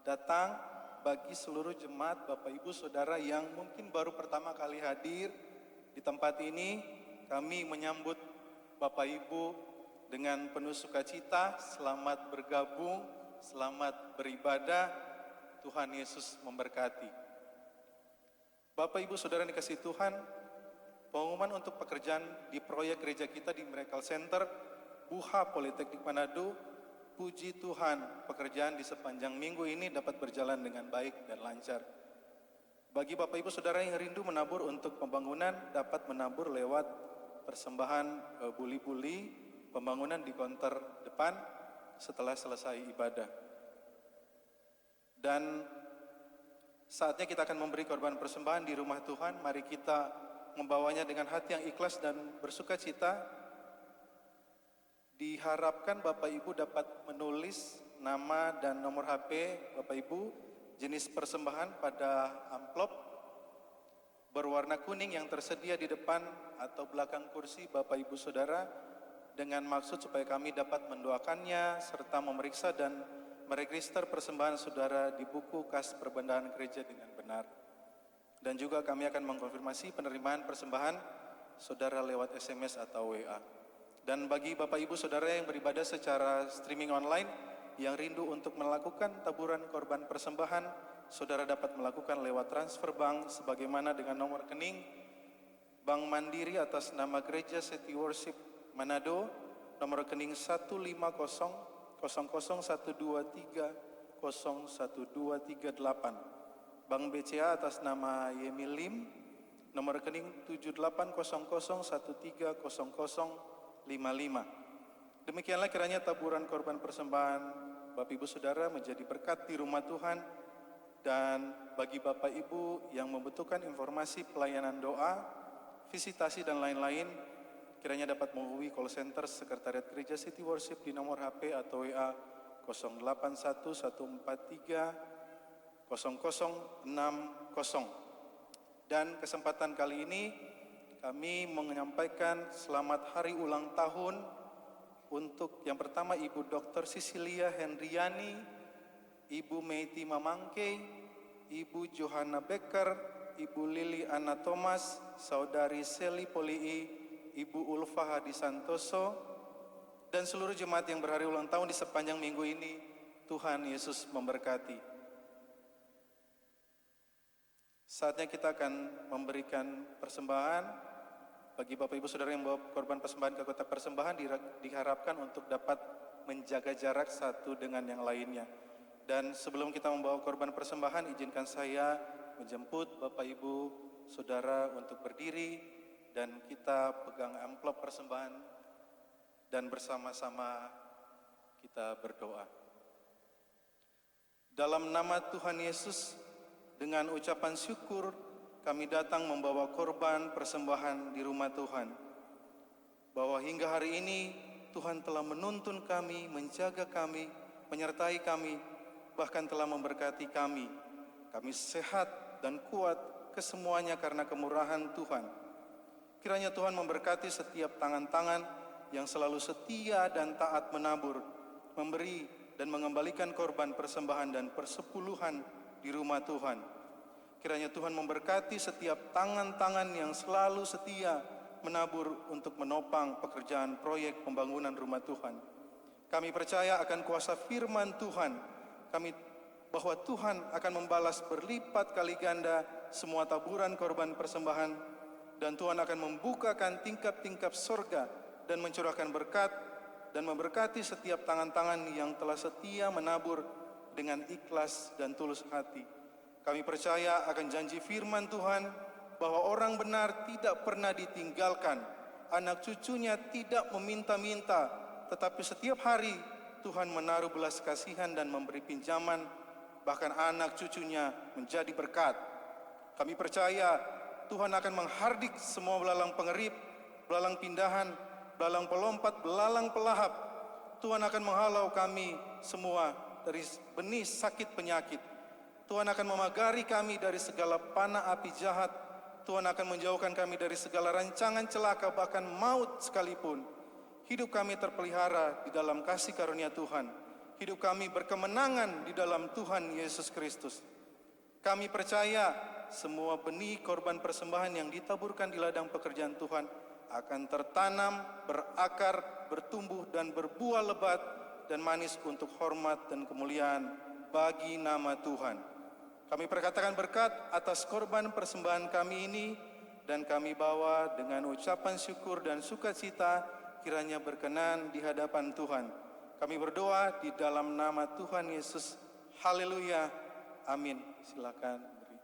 datang bagi seluruh jemaat Bapak Ibu Saudara yang mungkin baru pertama kali hadir di tempat ini. Kami menyambut Bapak Ibu dengan penuh sukacita, selamat bergabung, selamat beribadah, Tuhan Yesus memberkati. Bapak Ibu Saudara yang dikasihi Tuhan, pengumuman untuk pekerjaan di proyek gereja kita di Miracle Center, Buha Politeknik Manado, puji Tuhan, pekerjaan di sepanjang minggu ini dapat berjalan dengan baik dan lancar. Bagi Bapak Ibu Saudara yang rindu menabur untuk pembangunan, dapat menabur lewat persembahan buli-buli pembangunan di konter depan setelah selesai ibadah. Dan saatnya kita akan memberi korban persembahan di rumah Tuhan. Mari kita membawanya dengan hati yang ikhlas dan bersuka cita. Diharapkan Bapak Ibu dapat menulis nama dan nomor HP Bapak Ibu, jenis persembahan pada amplop berwarna kuning yang tersedia di depan atau belakang kursi Bapak Ibu Saudara, dengan maksud supaya kami dapat mendoakannya serta memeriksa dan meregister persembahan saudara di buku kas perbendaharaan gereja dengan benar. Dan juga kami akan mengkonfirmasi penerimaan persembahan saudara lewat SMS atau WA. Dan bagi Bapak Ibu Saudara yang beribadah secara streaming online yang rindu untuk melakukan taburan korban persembahan, saudara dapat melakukan lewat transfer bank sebagaimana dengan nomor rekening Bank Mandiri atas nama Gereja City Worship Manado, nomor rekening 1500123012338. Bank BCA atas nama Yemi Lim, nomor rekening 7800130055. Demikianlah kiranya taburan korban persembahan Bapak Ibu Saudara menjadi berkat di rumah Tuhan. Dan bagi Bapak Ibu yang membutuhkan informasi pelayanan doa, visitasi dan lain-lain, kiranya dapat menghubungi call center Sekretariat Gereja City Worship di nomor HP atau WA 0811430060. Dan kesempatan kali ini kami menyampaikan selamat hari ulang tahun untuk yang pertama Ibu Dr. Sisilia Hendriani, Ibu Meiti Mamangke, Ibu Johanna Becker, Ibu Lili Anna Thomas, Saudari Seli Polii, Ibu Ulfa Hadi Santoso, dan seluruh jemaat yang berhari ulang tahun di sepanjang minggu ini. Tuhan Yesus memberkati. Saatnya kita akan memberikan persembahan. Bagi Bapak Ibu Saudara yang membawa korban persembahan ke kotak persembahan, diharapkan untuk dapat menjaga jarak satu dengan yang lainnya. Dan sebelum kita membawa korban persembahan, izinkan saya menjemput Bapak Ibu Saudara untuk berdiri dan kita pegang amplop persembahan dan bersama-sama kita berdoa. Dalam nama Tuhan Yesus, dengan ucapan syukur kami datang membawa korban persembahan di rumah Tuhan. Bahwa hingga hari ini Tuhan telah menuntun kami, menjaga kami, menyertai kami, bahkan telah memberkati kami. Kami sehat dan kuat kesemuanya karena kemurahan Tuhan. Kiranya Tuhan memberkati setiap tangan-tangan yang selalu setia dan taat menabur, memberi dan mengembalikan korban persembahan dan persepuluhan di rumah Tuhan. Kiranya Tuhan memberkati setiap tangan-tangan yang selalu setia menabur untuk menopang pekerjaan proyek pembangunan rumah Tuhan. Kami percaya akan kuasa firman Tuhan, bahwa Tuhan akan membalas berlipat kali ganda semua taburan korban persembahan, dan Tuhan akan membukakan tingkap-tingkap sorga dan mencurahkan berkat dan memberkati setiap tangan-tangan yang telah setia menabur dengan ikhlas dan tulus hati. Kami percaya akan janji firman Tuhan bahwa orang benar tidak pernah ditinggalkan, anak cucunya tidak meminta-minta, tetapi setiap hari Tuhan menaruh belas kasihan dan memberi pinjaman, bahkan anak cucunya menjadi berkat. Kami percaya Tuhan akan menghardik semua belalang pengerip, belalang pindahan, belalang pelompat, belalang pelahap. Tuhan akan menghalau kami semua dari benih sakit penyakit. Tuhan akan memagari kami dari segala panah api jahat. Tuhan akan menjauhkan kami dari segala rancangan celaka, bahkan maut sekalipun. Hidup kami terpelihara di dalam kasih karunia Tuhan. Hidup kami berkemenangan di dalam Tuhan Yesus Kristus. Kami percaya semua benih korban persembahan yang ditaburkan di ladang pekerjaan Tuhan akan tertanam, berakar, bertumbuh dan berbuah lebat dan manis untuk hormat dan kemuliaan bagi nama Tuhan. Kami perkatakan berkat atas korban persembahan kami ini, dan kami bawa dengan ucapan syukur dan sukacita kiranya berkenan di hadapan Tuhan. Kami berdoa di dalam nama Tuhan Yesus. Haleluya. Amin. Silakan beri.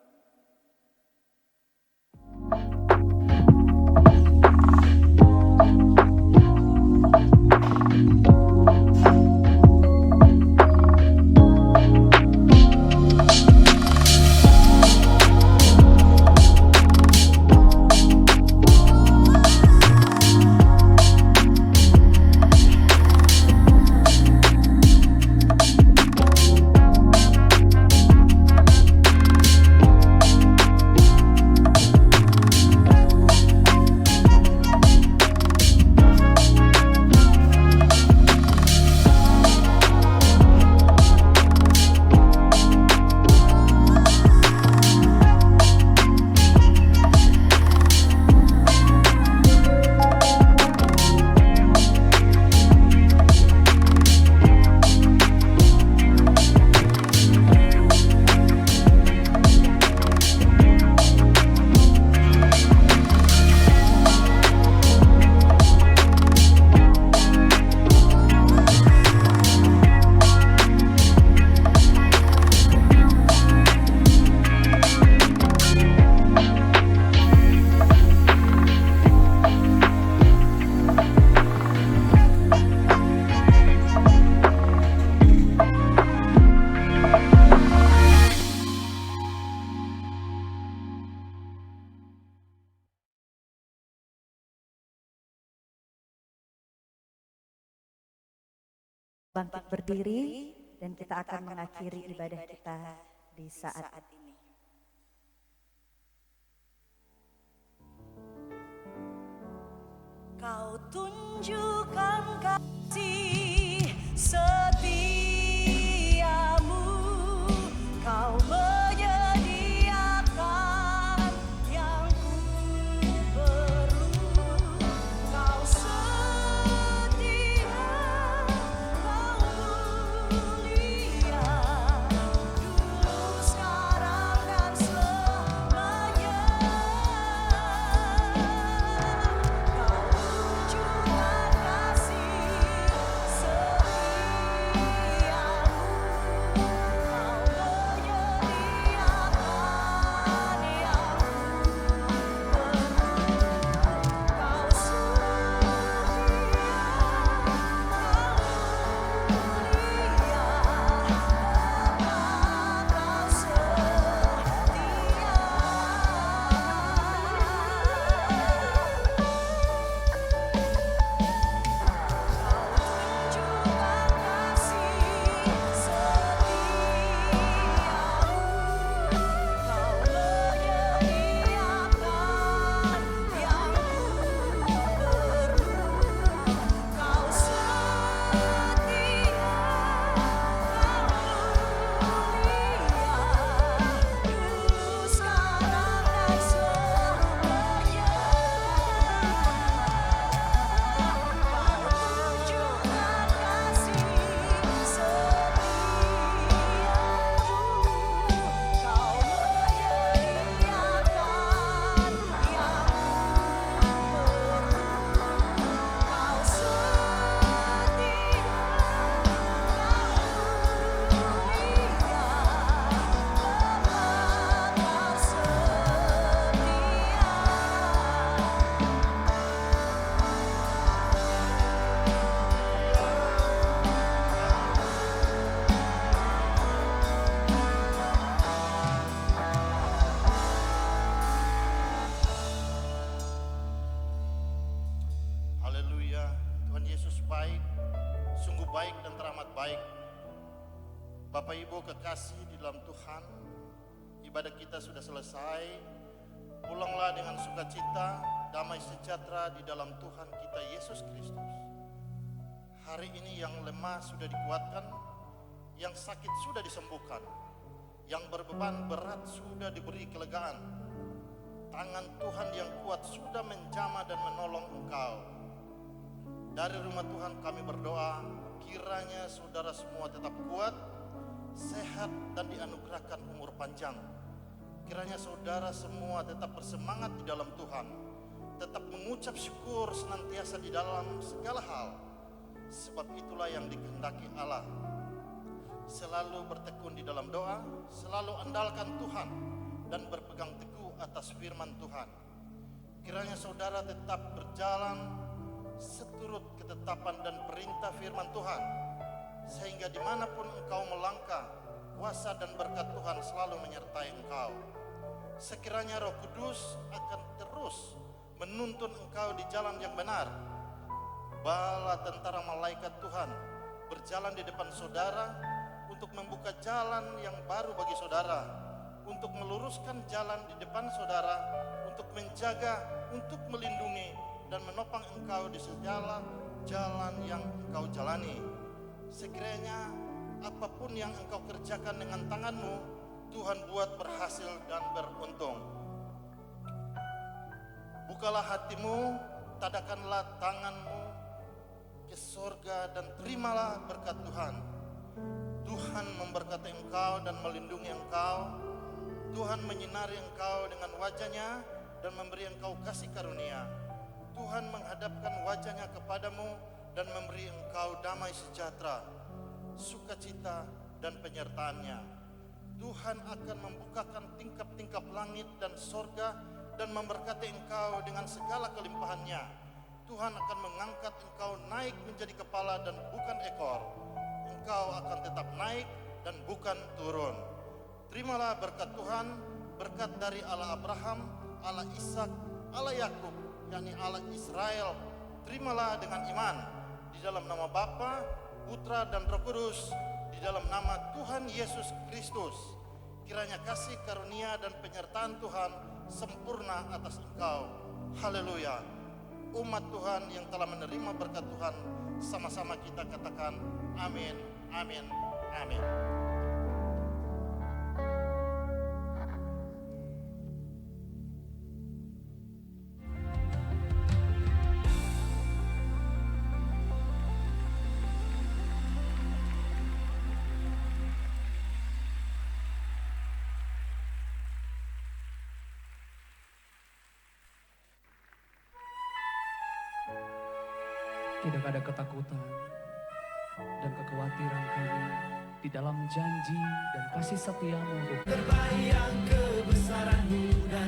Bangkit berdiri dan kita akan mengakhiri ibadah kita di saat ini. Kau tunjukkan kasih setiamu, kau menyediakan yang ku perlu, kau setia, kau mulia, dulu sekarang dan selamanya. Kau tunjukkan kasih baik dan teramat baik. Bapak Ibu kekasih di dalam Tuhan, ibadah kita sudah selesai. Pulanglah dengan sukacita, damai sejahtera di dalam Tuhan kita Yesus Kristus. Hari ini yang lemah sudah dikuatkan, yang sakit sudah disembuhkan, yang berbeban berat sudah diberi kelegaan. Tangan Tuhan yang kuat sudah menjamah dan menolong engkau. Dari rumah Tuhan kami berdoa, kiranya saudara semua tetap kuat, sehat dan dianugerahkan umur panjang. Kiranya saudara semua tetap bersemangat di dalam Tuhan, tetap mengucap syukur senantiasa di dalam segala hal. Sebab itulah yang dikehendaki Allah. Selalu bertekun di dalam doa, selalu andalkan Tuhan dan berpegang teguh atas firman Tuhan. Kiranya saudara tetap berjalan seturut ketetapan dan perintah firman Tuhan, sehingga dimanapun engkau melangkah, kuasa dan berkat Tuhan selalu menyertai engkau. Sekiranya Roh Kudus akan terus menuntun engkau di jalan yang benar. Bala tentara malaikat Tuhan berjalan di depan saudara untuk membuka jalan yang baru bagi saudara, untuk meluruskan jalan di depan saudara, untuk menjaga, untuk melindungi dan menopang engkau di segala jalan yang engkau jalani. Sekiranya apapun yang engkau kerjakan dengan tanganmu, Tuhan buat berhasil dan beruntung. Bukalah hatimu, tadakanlah tanganmu ke sorga dan terimalah berkat Tuhan. Tuhan memberkati engkau dan melindungi engkau. Tuhan menyinari engkau dengan wajahnya dan memberi engkau kasih karunia. Tuhan menghadapkan wajahnya kepadamu dan memberi engkau damai sejahtera, sukacita dan penyertaannya. Tuhan akan membukakan tingkap-tingkap langit dan sorga dan memberkati engkau dengan segala kelimpahannya. Tuhan akan mengangkat engkau naik menjadi kepala dan bukan ekor. Engkau akan tetap naik dan bukan turun. Terimalah berkat Tuhan, berkat dari Allah Abraham, Allah Ishak, Allah Yakub, yakni Allah Israel. Terimalah dengan iman di dalam nama Bapa, Putra dan Roh Kudus, di dalam nama Tuhan Yesus Kristus. Kiranya kasih karunia dan penyertaan Tuhan sempurna atas engkau. Haleluya. Umat Tuhan yang telah menerima berkat Tuhan, sama-sama kita katakan amin, amin, amin. Tidak ada ketakutan dan kekhawatiran kami di dalam janji dan kasih setiamu. Terbayang kebesaran-Mu dan